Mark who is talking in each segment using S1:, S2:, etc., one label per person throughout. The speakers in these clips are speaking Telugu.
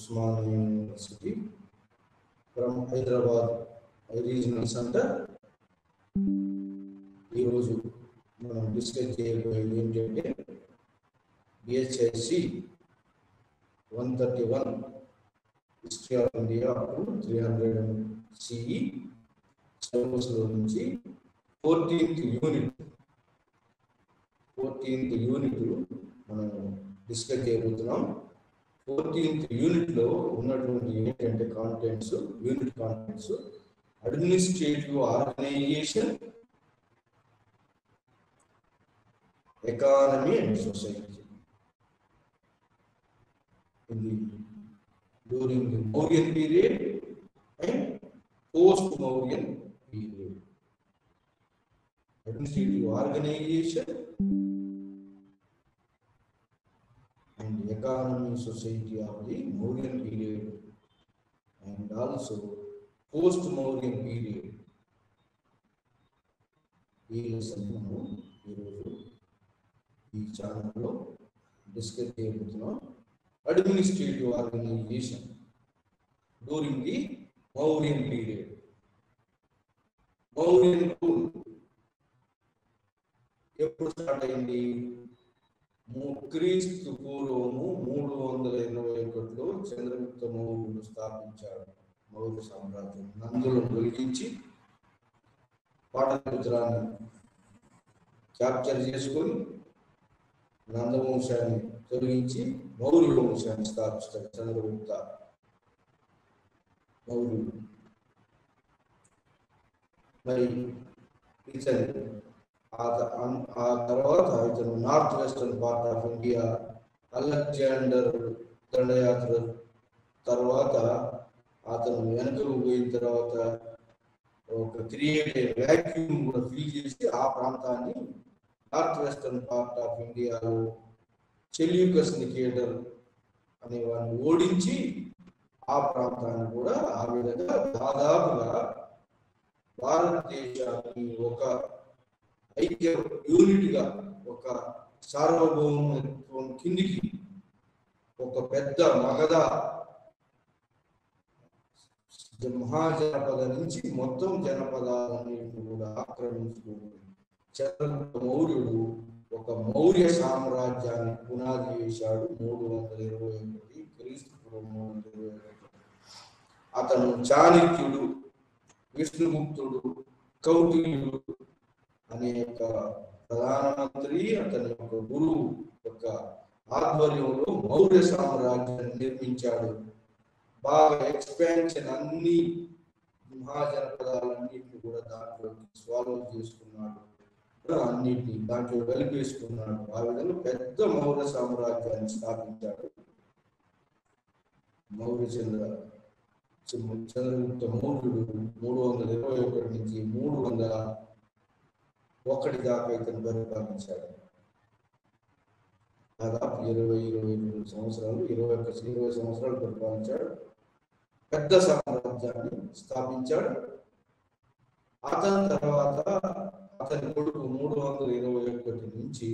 S1: Osmania university from Hyderabad regional centre. ఈరోజు మనం డిస్కస్ చేయబోయేది ఏంటంటే BHIC 131 history of India up to 300 CE సిలబస్లో నుంచి 14th యూనిట్ మనం డిస్కస్ చేయబోతున్నాం. 14th యూనిట్లో ఉన్నటువంటి ఏంటంటే unit contents administrative organisation, economy and society during the Mauryan period and post-Mauryan period. Administrative organization and economy society of the Mauryan period and also post-Mauryan period. ఈ లెసన్ను ఈరోజు ఈ ఛానల్లో డిస్కస్ చేయబోతున్నాం. Administrative organisation during the Mauryan period. Mauryan rule ఎప్పుడు స్టార్ట్ అయింది? క్రీస్తు పూర్వము 321లో చంద్రగుప్త మౌర్యుడు స్థాపించాడు మౌర్య సామ్రాజ్యం. నందులను తొలగించి పాటలిపుత్రాన్ని క్యాప్చర్ చేసుకొని నందవంశాన్ని తొలగించి మౌర్య వంశాన్ని స్థాపిస్తాడు చంద్రగుప్త మౌర్యుడు. మరి ఇతను ఆ తర్వాత ఇతను north western part of India Alexander దండయాత్ర తర్వాత అతను వెనకకు పోయిన తర్వాత ఒక క్రియేటివ్ వ్యాక్యూమ్ కూడా ఫిల్ చేసి ఆ ప్రాంతాన్ని నార్త్ వెస్టర్న్ పార్ట్ ఆఫ్ ఇండియాలో సెల్యూకస్ నికేటర్ అనే వాడిని ఓడించి ఆ ప్రాంతాన్ని కూడా ఆ విధంగా దాదాపుగా భారతదేశాన్ని ఒక ఐక్య యూనిట్గా ఒక సార్వభౌమత్వం కిందికి ఒక పెద్ద మగధ మహాజనపద నుంచి మొత్తం జనపదాలన్నింటినీ కూడా ఆక్రమించుకుంది. చంద్రగుప్త మౌర్యుడు ఒక మౌర్య సామ్రాజ్యాన్ని పునాది వేశాడు 321 క్రీస్తుపూర్వం 321. అతను చాణక్యుడు, విష్ణుగుప్తుడు, కౌటిల్యుడు అనే యొక్క ప్రధానమంత్రి అతని యొక్క గురువు యొక్క ఆధ్వర్యంలో మౌర్య సామ్రాజ్యాన్ని నిర్మించాడు. బాగా ఎక్స్పాన్షన్ అన్ని మహాజనపదాలన్నింటినీ కూడా దాంట్లో స్వాలో చేసుకున్నాడు, అన్నింటినీ దాంట్లో కలిపేసుకున్నాడు. ఆ విధంగా పెద్ద మౌర్య సామ్రాజ్యాన్ని స్థాపించాడు చంద్రగుప్త మౌర్యుడు. 321 నుంచి 301 దాకా ఇతను పరిపాలించాడు. దాదాపు 20 సంవత్సరాలు 20 సంవత్సరాలు పరిపాలించాడు. పెద్ద సామ్రాజ్యాన్ని స్థాపించాడు. అతని తర్వాత అతని కొడుకు 321 నుంచి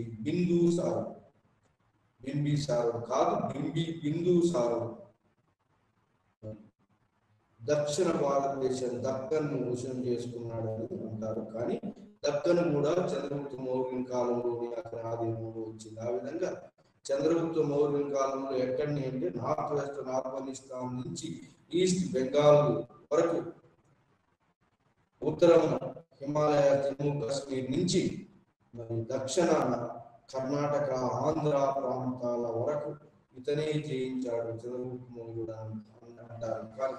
S1: బింబిసారుడు కాదు బిందుసారుడు దక్షిణ భారతదేశం దక్కన్ను వశం చేసుకున్నాడని అంటారు. కానీ దక్కన్ కూడా చంద్రగుప్త మౌర్యుని కాలంలోనే అతని ఆధీనంలో వచ్చింది. ఆ విధంగా చంద్రగుప్త మౌర్యుని కాలంలో ఎక్కడిని అంటే నార్త్ వెస్టర్న్ ఆఫ్ఘనిస్తాన్ నుంచి ఈస్ట్ బెంగాల్ వరకు, ఉత్తరం హిమాలయ జమ్మూ కాశ్మీర్ నుంచి మరి దక్షిణాన కర్ణాటక ఆంధ్ర ప్రాంతాల వరకు ఇతనే జయించాడు చంద్రగుప్త మౌర్యుడు అంటారు. కానీ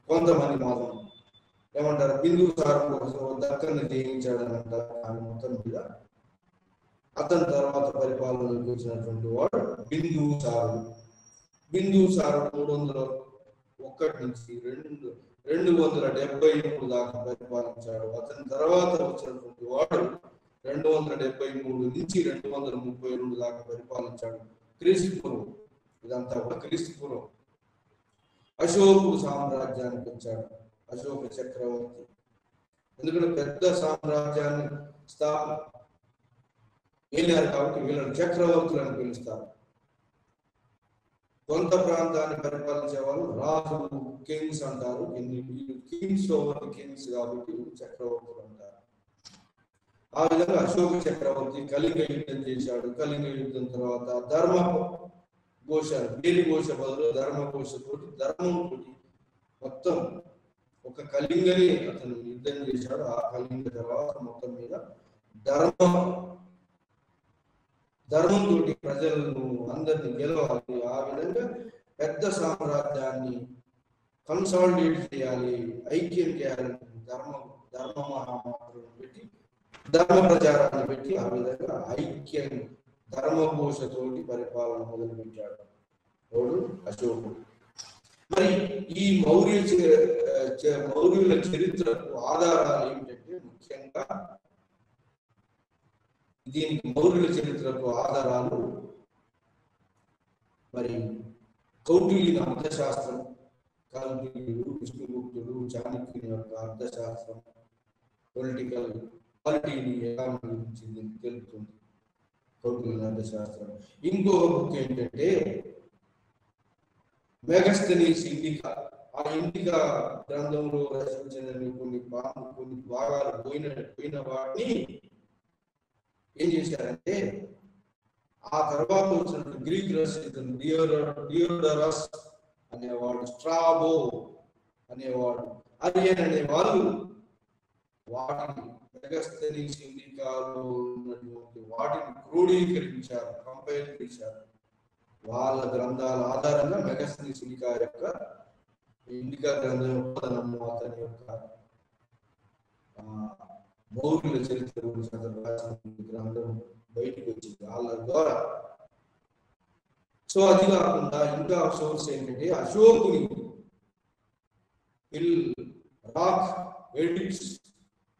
S1: కొంతమంది మాత్రం ఏమంటారు బిందుసారుడు దక్కన్ని జయించాడని అంటారు. కానీ మొత్తం మీద అతని తర్వాత పరిపాలనలోకి వచ్చినటువంటి వాడు బిందుసారుడు 301 నుంచి 273 దాకా పరిపాలించాడు. అతని తర్వాత వచ్చినటువంటి వాడు 273 నుంచి 232 దాకా పరిపాలించాడు క్రీస్తుపూర్వం. ఇదంతా కూడా క్రీస్తుపూర్వం. అశోకుడు సామ్రాజ్యానికి వచ్చాడు, అశోక చక్రవర్తి. ఎందుకంటే పెద్ద సామ్రాజ్యాన్ని వెళ్ళారు కాబట్టి వీళ్ళని చక్రవర్తులను పిలుస్తారు. కొంత ప్రాంతాన్ని పరిపాలించే వాళ్ళు రాజులు, కింగ్స్ అంటారు. కింగ్స్ ఓవర్ కింగ్స్ కాబట్టి చక్రవర్తులు అంటారు. ఆ విధంగా అశోక చక్రవర్తి కళింగ యుద్ధం చేశాడు. కళింగ యుద్ధం తర్వాత ధర్మఘోష, బేలి ఘోష బదులు ధర్మఘోషతోటి, ధర్మంతో మొత్తం ఒక కళింగని అతను యుద్ధం చేశాడు. ఆ కళింగ తర్వాత మొత్తం మీద ధర్మంతో ప్రజలను అందరినీ గెలవాలి. ఆ విధంగా పెద్ద సామ్రాజ్యాన్ని కన్సాలిడేట్ చేయాలి, ఐక్యం చేయాలి. ధర్మ మహామాత్రం పెట్టి, ధర్మ ప్రచారాన్ని పెట్టి ఆ విధంగా ఐక్యం ధర్మఘోషతోటి పరిపాలన మొదలుపెట్టాడు ఎవడు? అశోకుడు. మరి ఈ మౌర్యుల చరిత్రకు ఆధారాలు ఏమిటంటే, ముఖ్యంగా దీనికి మౌర్యుల చరిత్రకు ఆధారాలు మరి కౌటిల్యుని అర్థశాస్త్రం, కౌటిల్యుడు, విష్ణుగుప్తుడు, చాణక్యుని యొక్క అర్థశాస్త్రం, పొలిటికల్ పాలిటీని ఎకానమీ గురించి తెలుపుతుంది కౌటిల్యుని అర్థశాస్త్రం. ఇంకొక బుక్ ఏంటంటే మెగస్థనీస్ ఇండికా. ఆ ఇండికా గ్రంథంలో రచించిన కొన్ని భాగాలు పోయిన వాటిని ఏం చేశారంటే, ఆ తర్వాత వచ్చిన గ్రీక్ రచయితలు డియోడరస్ అనేవాడు, స్ట్రాబో అనేవాడు, అరియన్ అనేవాళ్ళు వాటిని మెగస్థనీస్ ఇండికాలో ఉన్నటువంటి వాటిని క్రోడీకరించారు, కంపైల్ చేశారు. వాళ్ళ గ్రంథాల ఆధారంగా మెగస్థనీస్ ఇండికా గ్రంథం అతని యొక్క మౌర్యుల చరిత్ర గురించి అతను రాసిన గ్రంథం బయటకు వచ్చింది వాళ్ళ ద్వారా. సో అది కాకుండా ఇంకా సోర్స్ ఏంటంటే, అశోకుని రాక్ ఎడిక్ట్స్,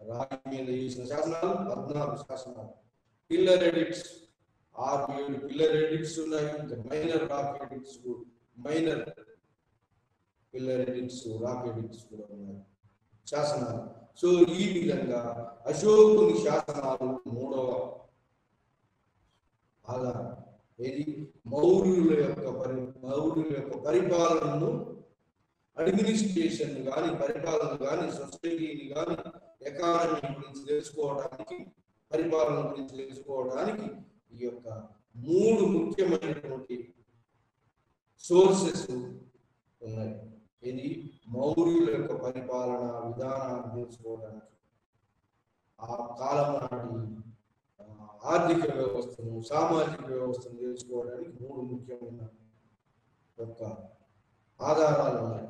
S1: రాగి మీద చేసిన శాసనాలు 14 శాసనాలు, పిల్లర్ ఎడిక్ట్స్ 6-7 పిల్లర్ ఎడిక్ట్స్ ఉన్నాయి. ఇంకా minor rock edicts, minor pillar edicts, rock edicts కూడా ఉన్నాయి శాసనాలు. సో ఈ విధంగా అశోకుని శాసనాలు 3వ ఆధారం. ఇది మౌర్యుల యొక్క పరిపాలనను, అడ్మినిస్ట్రేషన్ కానీ, పరిపాలన కానీ, సొసైటీని కానీ, ఎకానమీ గురించి తెలుసుకోవడానికి, పరిపాలన గురించి తెలుసుకోవడానికి ఈ యొక్క 3 ముఖ్యమైనటువంటి సోర్సెస్ ఉన్నాయి. ఇది మౌర్యుల యొక్క పరిపాలన విధానాన్ని తెలుసుకోవడానికి, ఆ కాలం నాటి ఆర్థిక వ్యవస్థను, సామాజిక వ్యవస్థను తెలుసుకోవడానికి 3 ముఖ్యమైన యొక్క ఆధారాలు ఉన్నాయి.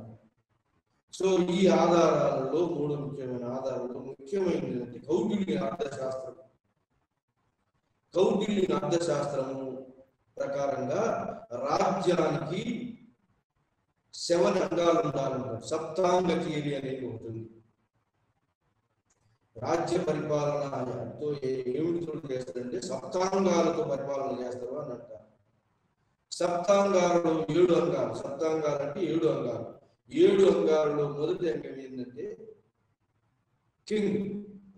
S1: సో ఈ ఆధారాలలో 3 ముఖ్యమైన ఆధారాలు ముఖ్యమైనది కౌటిల్యుని అర్థశాస్త్రం. కౌటిల్యుని అర్థశాస్త్రము ప్రకారంగా రాజ్యానికి 7 అంగాలు ఉండాలంటారు. సప్తాంగ థియరీ అనేది ఉంటుంది. రాజ్య పరిపాలనతో ఏమిటితో చేస్తారంటే సప్తాంగాలతో పరిపాలన చేస్తారు అని అంటారు. సప్తాంగాలలో 7 అంగాలు. సప్తాంగాలు అంటే 7 అంగాలు. 7 అంగాలలో మొదటి అంగం ఏంటంటే కింగ్,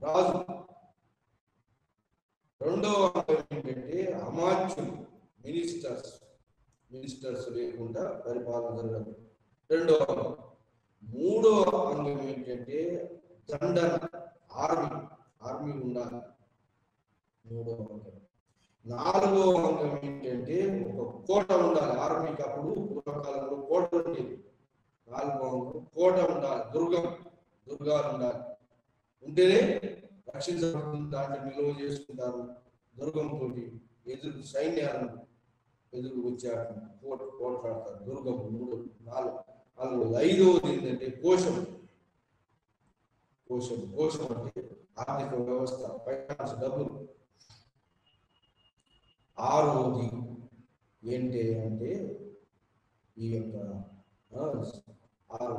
S1: రాజు. రెండవ అంగం ఏంటంటే అమాత్యులు, మినిస్టర్స్ లేకుండా పరిపాలన జరగదు. రెండవ అంగం. మూడవ అంగం ఏంటంటే దండన, ఆర్మీ ఉండాలి. మూడవ అంగం. నాలుగవ అంగం ఏంటంటే ఒక కోట ఉండాలి. ఆర్మీకి అప్పుడు పూర్వకాలంలో కోట ఉండేది. నాలుగవ అంగం కోట ఉండాలి, దుర్గాలు ఉండాలి. ఉంటేనే రక్షించబడుతుంది. దాంట్లో నిల్వ చేసుకుంటారు. దుర్గంతో సైన్యాలను ఎదురు వచ్చారు, పోట్లాడతారు. దుర్గం 3, 4. 5వది ఏంటంటే కోశం అంటే ఆర్థిక వ్యవస్థ, ఫైనాన్స్, డబ్బులు. 6వది ఏంటి అంటే ఈ యొక్క 6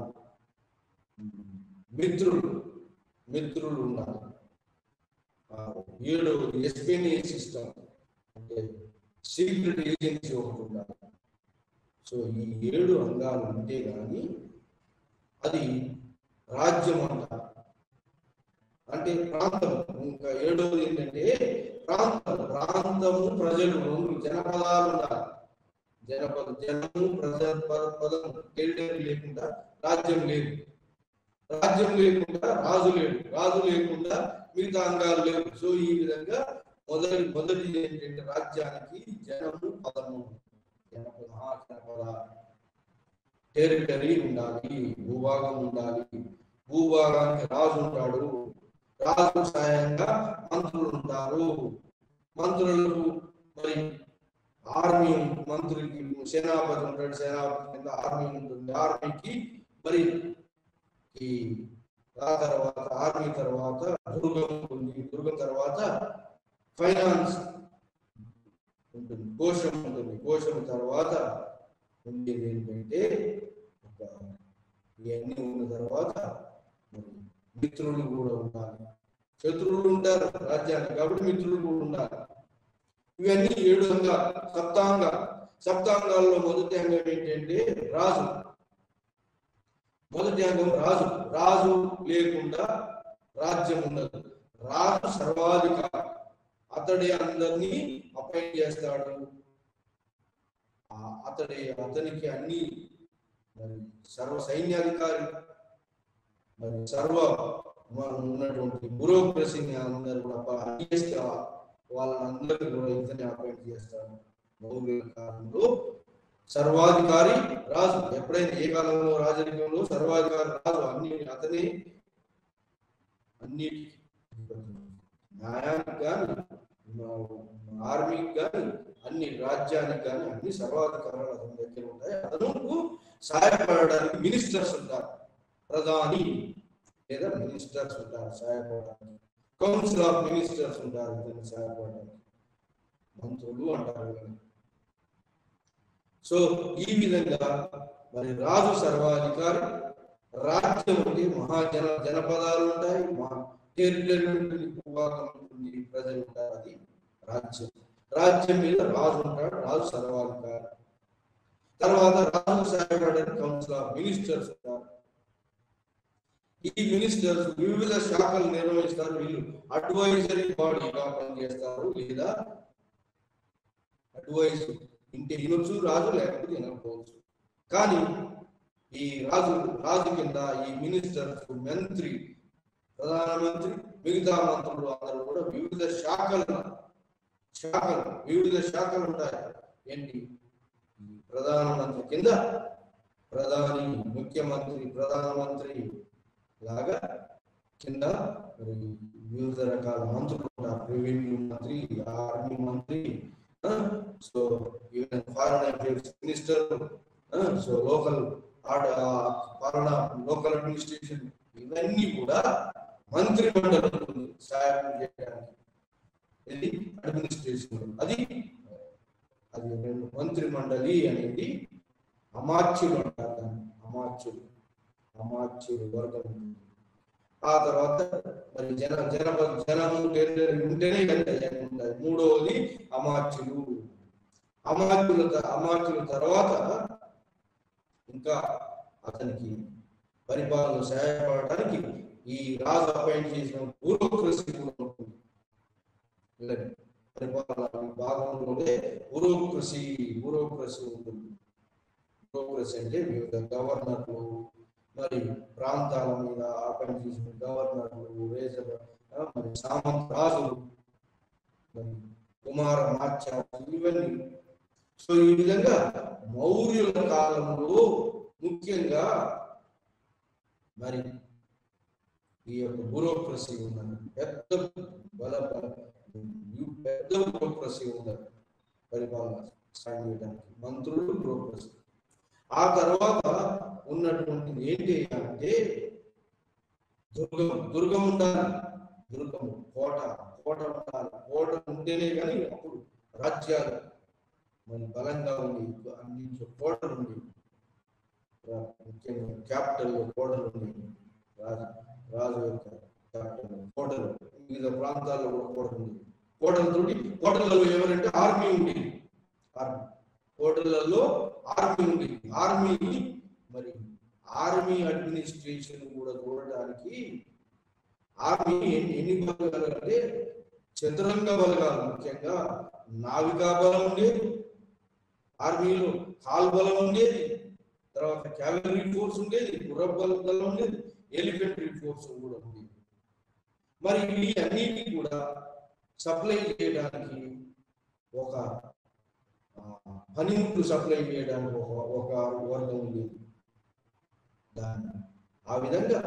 S1: మిత్రులు ఉన్నారు. 7వది ఎస్పీనియల్ సిస్టమ్ అంటే సీక్రెట్ ఏజెన్సీ ఒకటి ఉండాలి. సో ఈ 7 అంగాలు ఉంటే కానీ అది రాజ్యం అంటారు. అంటే ప్రాంతం. ఇంకా 7వది ఏంటంటే ప్రాంతము, ప్రజలు, 2 జనపదాలు ఉండాలి. జనము పదం టెరిటరీ లేకుండా రాజ్యం లేదు, రాజ్యం లేకుండా రాజు లేడు, రాజు లేకుండా మిగతా అంగాలు లేవు. సో ఈ విధంగా మొదటి ఏంటంటే రాజ్యానికి జనము పదము, జనపద టెరిటరీ ఉండాలి, భూభాగం ఉండాలి. భూభాగానికి రాజు ఉంటాడు, రాజు సాయంగా మంత్రులు ఉంటారు. మంత్రులకు మరి ఆర్మీ, మంత్రికి సేనాపతి ఉంటాడు, సేనాపతి కింద ఆర్మీ ఉంటుంది. ఆర్మీకి మరి ఈ తర్వాత ఆర్మీ తర్వాత దుర్గం ఉంటుంది, దుర్గం తర్వాత ఫైనాన్స్ ఉంటుంది, కోశం ఉంటుంది, కోశం తర్వాత ఉండేది ఏంటంటే ఇవన్నీ ఉన్న తర్వాత మిత్రులు కూడా ఉండాలి. శత్రువులు ఉంటారు రాజ్యానికి, కాబట్టి మిత్రులు కూడా ఉండాలి. ఇవన్నీ 7 సప్తాంగాల్లో మొదటి అంగం ఏంటంటే రాజు. మొదటి అంగం రాజు. రాజు లేకుండా రాజ్యం ఉండదు. రాజు సర్వాధికారి, అతడే అందరినీ అపాయింట్ చేస్తాడు. అతనికి అన్ని మరి సర్వ సైన్యాధికారి, మరి సర్వ ఉన్నటువంటి బ్యూరోక్రసీని అందరూ కూడా వాళ్ళందరూ కూడా ఇతనే అపాయింట్ చేస్తాడు. మౌర్యుల కాలంలో సర్వాధికారి రాజు. ఎప్పుడైనా ఏ కాలంలో రాజకీయంలో సర్వాధికారి రాజు, అతనే అన్ని న్యాయానికి కానీ ఆర్మీకి కానీ అన్ని రాజ్యానికి కానీ అన్ని సర్వాధికారాలు అతని దగ్గర ఉంటాయి. అతను సహాయపడడానికి మినిస్టర్స్ ఉంటారు, ప్రధాని లేదా మినిస్టర్స్ ఉంటారు సహాయపడడానికి. కౌన్సిల్ ఆఫ్ మినిస్టర్స్ ఉంటారు ఇతన్ని సహాయపడడానికి, మంత్రులు అంటారు. సో ఈ విధంగా మరి రాజు సర్వాధికారి. రాజ్యం అంటే జనపదాలు ఉంటాయి, టెరిటరీ ఉంటుంది, భూభాగం ఉంటుంది, ప్రజలు ఉంటారు, అది రాజ్యం. రాజ్యం మీద రాజు ఉంటాడు, రాజు సర్వాధికారి. తర్వాత రాజు సహాయపడడానికి కౌన్సిల్ ఆఫ్ మినిస్టర్స్ ఉంటారు. ఈ మినిస్టర్స్ వివిధ శాఖలు నిర్వహిస్తారు. వీళ్ళు అడ్వైజరీ బాడీగా పనిచేస్తారు, లేదా అడ్వైజ్ ఇంటి వినొచ్చు రాజు, లేకపోతే వినకపోవచ్చు. కానీ ఈ రాజు కింద ఈ మినిస్టర్స్, మంత్రి, ప్రధానమంత్రి, మిగతా మంత్రులు అందరూ కూడా వివిధ శాఖలు ఉంటాయి. ఏంటి? ప్రధానమంత్రి కింద ప్రధాని, ముఖ్యమంత్రి, ప్రధానమంత్రి లాగా కింద వివిధ రకాల మంత్రులు ఉంటారు. రెవెన్యూ మంత్రి, ఆర్మీ మంత్రి, so even foreign affairs minister, so local పాలన, లోకల్ అడ్మినిస్ట్రేషన్, ఇవన్నీ కూడా మంత్రి మండలి ఉంటుంది సహాయం చేయడానికి. ఇది అడ్మినిస్ట్రేషన్. అది మంత్రి మండలి అనేది అమాత్యులు అంటారు దాన్ని. అమాత్యులు వర్గం ఉంటుంది. ఆ తర్వాత మరి జనము ఉంటేనే ఉంటాయి. మూడవది అమాత్యులు. అమాత్యుల తర్వాత ఇంకా అతనికి పరిపాలన సహాయపడటానికి ఈ రాజు అపాయింట్ చేసిన బ్యూరోక్రసీ కూడా ఉంటుంది. పరిపాలన భాగంలోనే బ్యూరోక్రసీ ఉంటుంది. బ్యూరోక్రసీ అంటే వివిధ గవర్నర్లు, మరి ప్రాంతాల మీద అపాయింట్ చేసిన గవర్నర్లు, మరి సామంత రాజులు, మరి కుమార మాత్స్యాలు, ఇవన్నీ. సో ఈ విధంగా మౌర్యుల కాలంలో ముఖ్యంగా మరి ఈ యొక్క బ్యూరోక్రసీ ఉన్నది. పెద్ద బ్యూరోక్రసీ ఉన్నది పరిపాలన సాగించడానికి, మంత్రులు, బ్యూరోక్రసీ. ఆ తర్వాత ఉన్నటువంటిది ఏంటి అంటే దుర్గం ఉండాలి. కోట ఉండాలి. కోట ఉంటేనే కానీ అప్పుడు రాజ్యాలు మరి బలంగా ఉంది. అన్ని కోటలు ఉంది, ముఖ్యంగా క్యాపిటల్ కోటలు ఉంది. రాజు యొక్క క్యాపిటల్ కోటలు, వివిధ ప్రాంతాల్లో కూడా కోట ఉంది. కోటలలో ఎవరంటే ఆర్మీ ఉంది. కోటలలో ఆర్మీ ఉంది. మరి ఆర్మీ అడ్మినిస్ట్రేషన్ కూడా చూడడానికి ఆర్మీ ఎన్ని బలగాలు అంటే చతురంగ బలగాలు, ముఖ్యంగా నావికా బలం ఉండేది, ఆర్మీలో కాల్బలం ఉండేది, తర్వాత క్యావలరీ ఫోర్స్ ఉండేది, గుర్రబలం ఉండేది, ఎలిఫెంటరీ ఫోర్స్ కూడా ఉండేది. మరి ఈ అన్నిటినీ కూడా సప్లై చేయడానికి ఒక పనిముట్లు సప్లై చేయడానికి ఒక వర్గం ఉండేది. దాన్ని ఆ విధంగా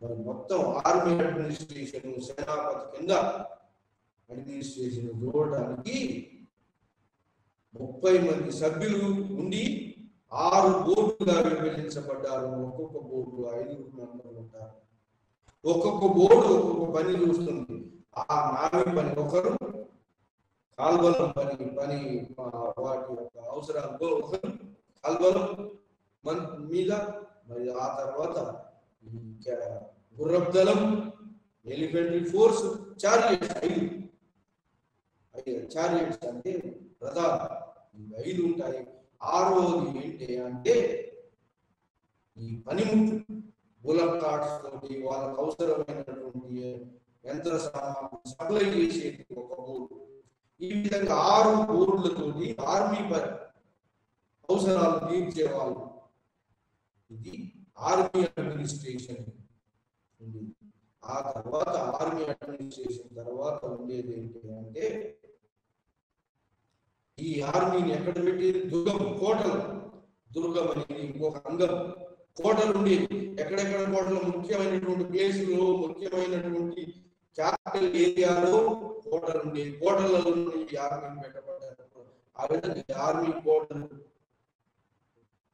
S1: మరి మొత్తం ఆర్మీ అడ్మినిస్ట్రేషన్, సేనాపతి కింద అడ్మినిస్ట్రేషన్ చూడడానికి 30 మంది సభ్యులు ఉండి 6 బోర్డులుగా విభజించబడ్డారు. ఒక్కొక్క బోర్డు 5 మెంబర్లు ఉంటారు. ఒక్కొక్క బోర్డు ఒక్కొక్క పని చూస్తుంది. ఆ నావి పని ఒకరు, కాల్బలం పని వాటి యొక్క అవసరాలు ఒకరు కాల్బలం మీద, మరి ఆ తర్వాత గుర్రపు దళం, ఎలిఫెంటరీ ఫోర్స్, చారియట్స్ 5 చారియట్స్ అంటే రథాలు 5 ఉంటాయి. 6వది ఏంటి అంటే ఈ పనిముట్లు, బుల్లెట్ కార్డ్స్ తోటి వాళ్ళకు అవసరమైనటువంటి యంత్ర సామాగ్రి సప్లై చేసేది ఒక బోర్డు. ఈ విధంగా 6 బోర్డులతోటి ఆర్మీ అవసరాలు తీర్చేవాళ్ళు. ఇది ఆర్మీ అడ్మినిస్ట్రేషన్ ఉంది. ఆ తర్వాత ఆర్మీ అడ్మినిస్ట్రేషన్ తర్వాత ఉండేది ఏంటి అంటే ఈ ఆర్మీని ఎక్కడ పెట్టేది? దుర్గం, కోటలు. దుర్గం అనేది ఇంకొక అంగం. కోటలు ఉండేవి. ఎక్కడెక్కడ కోటలు? ముఖ్యమైనటువంటి ప్లేసులో, ముఖ్యమైనటువంటి క్యాపిటల్ ఏరియాలో కోటలు ఉండేవి. కోటలలో ఈ ఆర్మీని పెట్టబడ్డారు. ఆ విధంగా ఆర్మీ కోటలు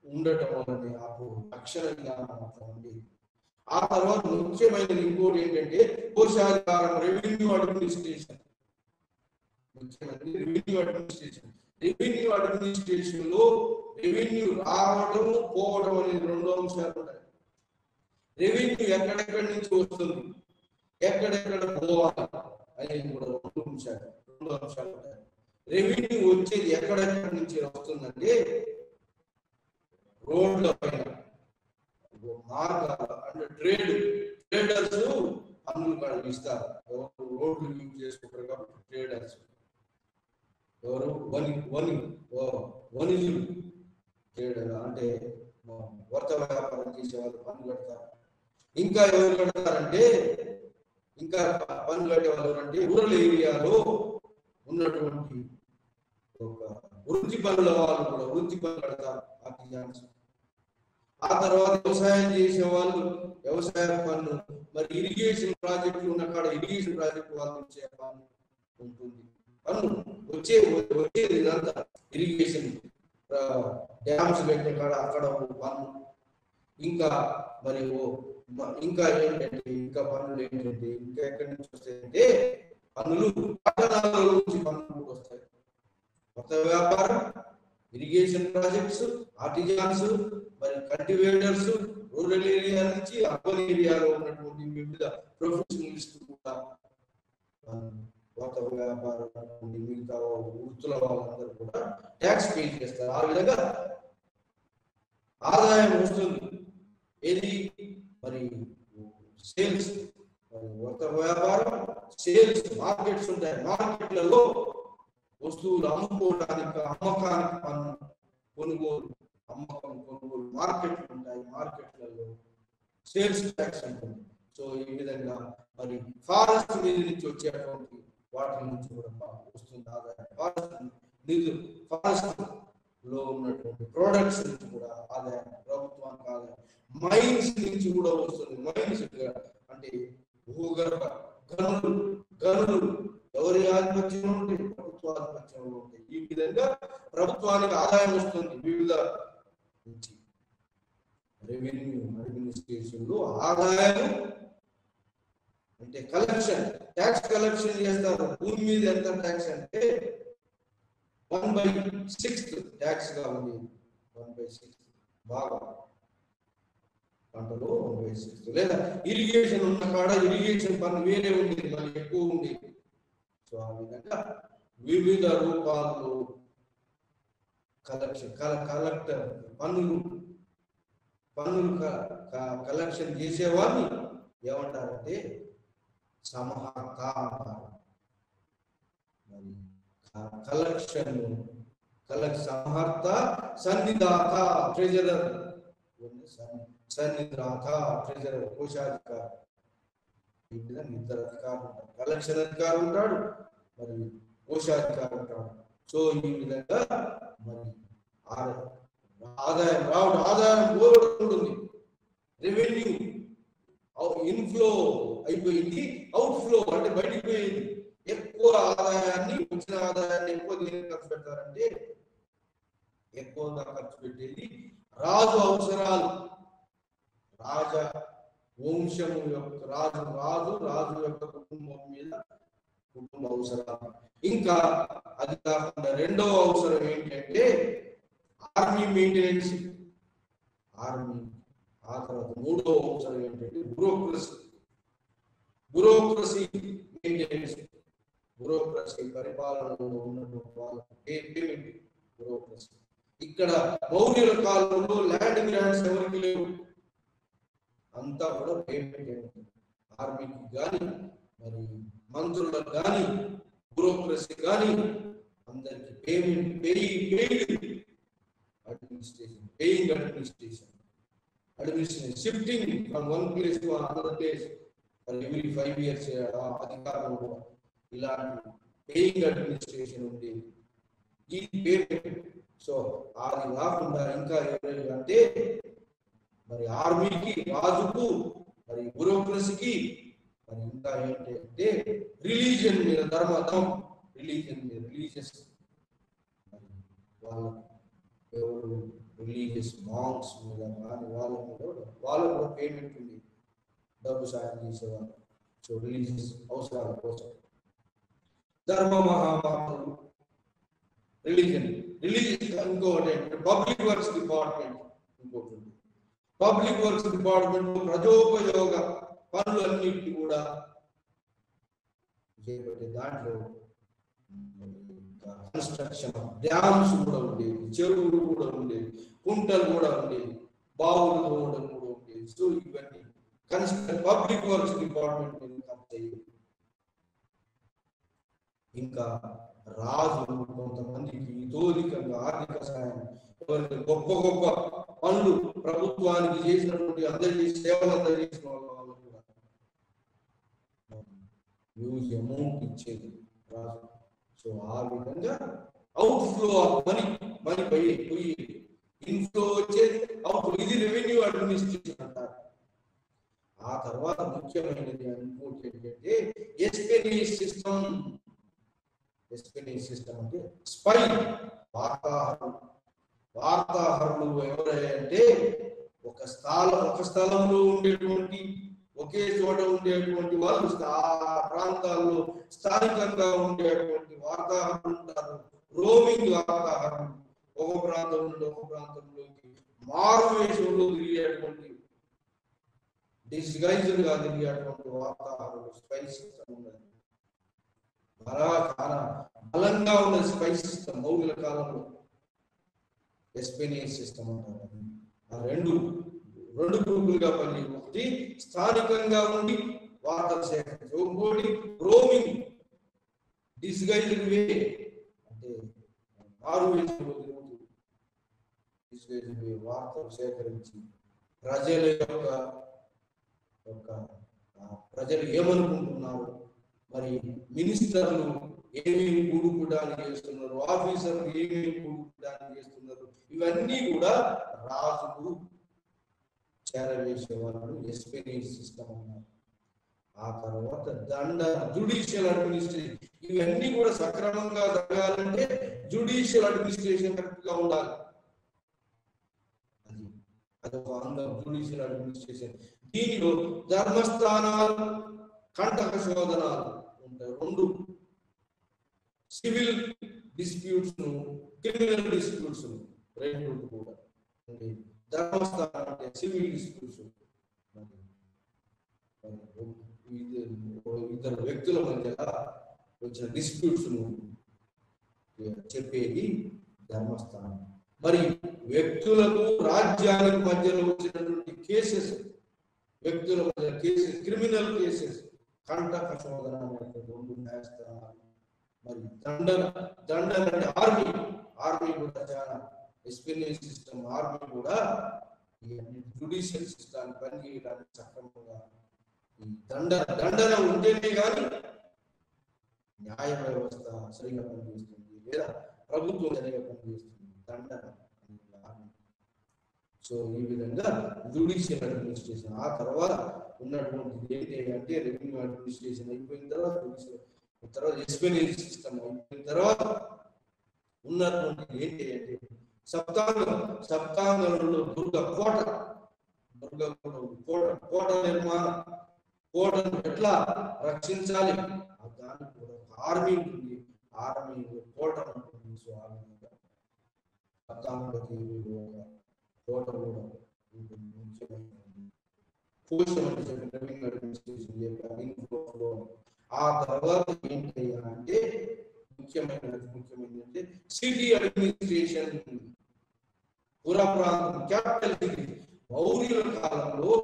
S1: ఉండటం వల్లనే అప్పుడు రక్షణ విధానం అట్లా ఉండేది. ఆ తర్వాత ముఖ్యమైనది ఇంకోటి ఏంటంటే కోశాధికారం, రెవెన్యూ అడ్మినిస్ట్రేషన్. ముఖ్యమైనది రెవెన్యూ అడ్మినిస్ట్రేషన్. రెవెన్యూ అడ్మినిస్ట్రేషన్ లో రెవెన్యూ రావడం పోవడం అనేది 2 అంశాలు ఉంటాయి. రెవెన్యూ ఎక్కడెక్కడి నుంచి వస్తుంది, ఎక్కడెక్కడ పోవాలి అనేది కూడా 2 అంశాలు ఉంటాయి. రెవెన్యూ వచ్చేది ఎక్కడెక్కడి నుంచి వస్తుందంటే రోడ్ల పైన, మార్గాలు అంటే ట్రేడర్స్ పన్నులు కలిగిస్తారు. ఎవరు రోడ్లు యూజ్ చేసుకుంటారు కాబట్టి ట్రేడర్స్. ఎవరు? వణిజులు ట్రేడర్ అంటే వర్త వ్యాపారం చేసే వాళ్ళు పన్ను కడతారు. ఇంకా ఎవరు కడతారంటే, ఇంకా పన్ను కట్టే వాళ్ళు అంటే రూరల్ ఏరియాలో ఉన్నటువంటి ఒక వృత్తి పనుల వాళ్ళు కూడా వృత్తి పనులు కడతారు, ఆర్టిజాన్స్. ఆ తర్వాత వ్యవసాయం చేసే వాళ్ళు వ్యవసాయ పన్ను, మరి ఇరిగేషన్ ప్రాజెక్టులు ఉన్న కాడ ఇరిగేషన్ ప్రాజెక్టు వాళ్ళు ఇచ్చే పన్ను ఉంటుంది. పన్ను వచ్చేది ఇదంతా ఇరిగేషన్ డ్యామ్స్ పెట్టే కాడ అక్కడ పన్ను. ఇంకా మరి ఇంకా ఏంటంటే ఇంకా పన్నులు ఏంటంటే ఇంకా ఎక్కడి నుంచి వస్తాయంటే పన్నులు పట్టణాల నుంచి పన్నులు వస్తాయి. కొత్త వ్యాపారం, ఇరిగేషన్ ప్రాజెక్ట్స్, ఆర్టిజాన్స్, మరి కల్టివేటర్స్, రూరల్ ఏరియా నుంచి అర్బన్ ఏరియాలో ఉన్నటువంటి వివిధ ప్రొఫెషనలిస్ట్ కూడా కొత్త వ్యాపారం మిగతా వృత్తుల వాళ్ళందరూ కూడా ట్యాక్స్ పే చేస్తారు. ఆ విధంగా ఆదాయం వస్తుంది. ఏది? మరి సేల్స్, కొత్త వ్యాపారం, సేల్స్, మార్కెట్స్ ఉంటాయి. మార్కెట్లలో వస్తువులు అమ్ముకోవడానికి, అమ్మకానికి పన్ను, కొనుగోలు, అమ్మకం, కొనుగోలు మార్కెట్లు ఉంటాయి. మార్కెట్లలో సేల్స్ ట్యాక్స్ ఉంటుంది. సో ఈ విధంగా మరి ఫారెస్ట్ మీద నుంచి వచ్చేటువంటి వాటి నుంచి కూడా వస్తుంది ఆదాయం. ఫారెస్ట్ లో ఉన్నటువంటి ప్రొడక్ట్స్ నుంచి కూడా ఆదాయం, ప్రభుత్వానికి ఆదాయం. మైన్స్ నుంచి కూడా వస్తుంది. మైన్స్ అంటే భూగర్భ గనులు ఎవరి ఆధిపత్యంలో ఉంటాయి? ప్రభుత్వ ఆధిపత్యంలో ఉంటాయి. ఈ విధంగా ప్రభుత్వానికి ఆదాయం వస్తుంది వివిధ నుంచి. రెవెన్యూ అడ్మినిస్ట్రేషన్ లో ఆదాయం అంటే కలెక్షన్, ట్యాక్స్ కలెక్షన్ చేస్తారు. భూమి మీద ఎంత ట్యాక్స్ అంటే 1/6 ట్యాక్స్ గా ఉండేది. 1/6 బాగా పంటలో 1/6. లేదా ఇరిగేషన్ ఉన్న కాడ ఇరిగేషన్ పన్ను వేరే ఉండేది, మళ్ళీ ఎక్కువ ఉండేది. సో ఆ విధంగా వివిధ రూపాల్లో కలెక్టర్ పన్నులు కలెక్షన్ చేసేవాడిని ఏమంటారంటే సమహర్త అంటారు. మరి collection collect సంహర్త, Sannidhata, treasurer, Sannidhata, treasurer, కోశాధికారి. ఈ విధంగా ఇద్దరు అధికారులు ఉంటారు. కలెక్షన్ అధికారి ఉంటాడు, మరి కోశాధికారి ఉంటాడు. సో ఈ విధంగా మరి ఆదాయం రావడం, ఆదాయం పోవడం ఉంటుంది. రెవెన్యూ ఇన్ఫ్లో అయిపోయింది, అవుట్ ఫ్లో అంటే బయటికి పోయింది. ఎక్కువ ఆదాయాన్ని, వచ్చిన ఆదాయాన్ని ఎక్కువ దేనికి ఖర్చు పెడతారంటే, ఎక్కువగా ఖర్చు పెట్టేది రాజు అవసరాలు, రాజ వంశము యొక్క రాజు యొక్క కుటుంబం మీద, కుటుంబ అవసరాలు. ఇంకా అది కాకుండా రెండవ అవసరం ఏంటంటే ఆర్మీ మెయింటెనెన్స్, ఆర్మీ. ఆ తర్వాత మూడవ అవసరం ఏంటంటే బ్యూరోక్రసీ మెయింటెనెన్స్, బ్యూరోక్రసీ పరిపాలనలో ఉన్నటువంటి వాళ్ళకి బ్యూరోక్రసీ. ఇక్కడ మౌర్యుల కాలంలో ల్యాండ్ గ్రాంట్స్ ఎవరికి లేవు, అంతా కూడా పేమెంట్. ఆర్మీకి కానీ, మరి మంత్రులకు కానీ, బ్యూరోక్రసీ కానీ అందరికి payment, paying administration, shifting from one place to another place every 5 years అధికారంలో ఇలాంటి పేయింగ్ అడ్మినిస్ట్రేషన్ ఉండేది. ఈ పేమెంట్. సో అది కాకుండా ఇంకా అంటే మరి ఆర్మీకి, రాజుకు, మరి బ్యూరోక్రసీకి, మరి ఇంకా ఏంటంటే రిలీజియన్ మీద, ధర్మం, రిలీజియన్ మీద, రిలీజియస్ ఎవరు రిలీజియస్ మాంక్స్ మీద కానీ వాళ్ళకు కూడా పేమెంట్ ఉంది, డబ్బు సాయం చేసేవాళ్ళు. సో రిలీజియస్ అవసరాల కోసం ధర్మ మహాపాత్రులు, రిలీజియన్. ఇంకోటి ఏంటంటే పబ్లిక్ వర్క్స్ డిపార్ట్మెంట్, ఇంకోటి ఉంది. పబ్లిక్ వర్క్స్ డిపార్ట్మెంట్ ప్రజోపయోగ పనులన్నింటి కూడా చేపట్టే దాంట్లో కన్స్ట్రక్షన్ డ్యామ్స్ కూడా ఉండేవి, చెరువులు కూడా ఉండేవి, కుంటలు కూడా ఉండేవి, బావులు కూడా ఉండేవి. సో ఇవన్నీ పబ్లిక్ వర్క్స్ డిపార్ట్మెంట్ ఇంకా రాజు కొంతమందికి తోలికంగా ఆర్థిక సహాయం, ఎవరికి గొప్ప గొప్ప పనులు ప్రభుత్వానికి చేసినటువంటి, అందరికీ సేవలు అందజేసిన వాళ్ళు కూడా హ్యూజ్ అమౌంట్ ఇచ్చేది రాజు. సో ఆ విధంగా అవుట్ ఫ్లో ఆఫ్ మనీ పోయి ఇన్ఫ్లో వచ్చేది, అవుట్. ఇది రెవెన్యూ అడ్మినిస్ట్రేషన్ అంటారు. ఆ తర్వాత ముఖ్యమైనది ఇంకోటి ఏంటంటే ఎస్పెనీస్ సిస్టమ్ అంటే స్పై, వార్తాహరులు ఎవరంటే ఒక స్థలంలో ఉండేటువంటి, ఒకే చోట ఉండేటువంటి వాళ్ళు, ఆ ప్రాంతాల్లో స్థానికంగా ఉండేటువంటి వార్తాహరులు ఉంటారు. రోమింగ్ వార్తాహరులు, ఒక ప్రాంతం నుండి ఒక ప్రాంతంలోకి మారువేషంలో తిరిగేటువంటి, డిస్గైజ్డ్ గా తిరిగేటువంటి వార్తాహరులు, స్పై సిస్టమ్ ఉన్నది. చాలా బలంగా ఉన్న స్పై సిస్టమ్ మౌర్యుల కాలంలో ఎస్పెనియస్ సిస్టమ్ అంటారు. ఆ రెండు గ్రూపులుగా పని. ఒకటి స్థానికంగా ఉండి వార్తలు సేకరించే, ఇంకోటి రోమింగ్ డిస్గైజ్డ్ వే, అంటే మారువేషంలో తిరుగుతూ డిస్గైజ్డ్ వే వార్తలు సేకరించి ప్రజలు ఏమనుకుంటున్నారు, మరి మినిస్టర్లు ఏమేమి కూడుకోవడానికి చేస్తున్నారు, ఆఫీసర్లు ఏమేమి కూడుకోవడానికి చేస్తున్నారు, ఇవన్నీ కూడా రాజుకు చేరవేసేవాళ్ళు ఎస్పెనీస్ సిస్టమ్ అన్నారు. ఆ తర్వాత జుడిషియల్ అడ్మినిస్ట్రేషన్, ఇవన్నీ కూడా సక్రమంగా జరగాలంటే జుడిషియల్ అడ్మినిస్ట్రేషన్ కరెక్ట్ గా ఉండాలి. అదొక అందం, జుడిషియల్ అడ్మినిస్ట్రేషన్. దీనిలో ధర్మస్థానాలు, కంటక శోధనాలు ఉంటాయి. రెండు సివిల్ డిస్ప్యూట్స్, క్రిమినల్ డిస్ప్యూట్స్ రెండు కూడా. ధర్మస్థానం అంటే సివిల్ డిస్ప్యూట్స్, ఇద్దరు వ్యక్తుల మధ్య వచ్చిన డిస్ప్యూట్స్ చెప్పేది ధర్మస్థానం. మరి వ్యక్తులకు రాజ్యానికి మధ్యలో వచ్చినటువంటి కేసెస్, వ్యక్తుల మధ్య కేసెస్, క్రిమినల్ కేసెస్, కంటక శోధన రెండు న్యాయస్థానాలు. మరి దండన అంటే ఆర్మీ, ఆర్మీ కూడా చాలా ఎస్పీఎల్ సిస్టమ్, ఆర్మీ కూడా ఈ జుడిషియల్ సిస్టాన్ని పనిచేయడానికి సక్రమంగా ఈ దండన ఉంటేనే కానీ న్యాయ వ్యవస్థ సరిగా పనిచేస్తుంది, లేదా ప్రభుత్వం సరిగా పనిచేస్తుంది. దండన. సో ఈ విధంగా జ్యుడిషియల్ అడ్మినిస్ట్రేషన్. ఆ తర్వాత ఉన్నటువంటిది ఏంటి అంటే రెవెన్యూ అడ్మినిస్ట్రేషన్ అయిపోయిన తర్వాత ఎస్పీఎల్ సిస్టమ్ అయిపోయిన తర్వాత ఉన్నటువంటిది ఏంటి అంటే సప్తాంగంలో కోట నిర్మాణం, కోటను ఎట్లా రక్షించాలి, దానికి కూడా ఆర్మీ ఉంటుంది, ఆర్మీ కోట ఉంటుంది. సో ఆ విధంగా సప్తాంగకి కోట కూడా ఉంటుంది. ఆ తర్వాత ఏంటి అంటే ముఖ్యమైనది సిటీ అడ్మినిస్ట్రేషన్. పురా ప్రాంతం క్యాపిటల్ సిటీ. మౌర్యుల కాలంలో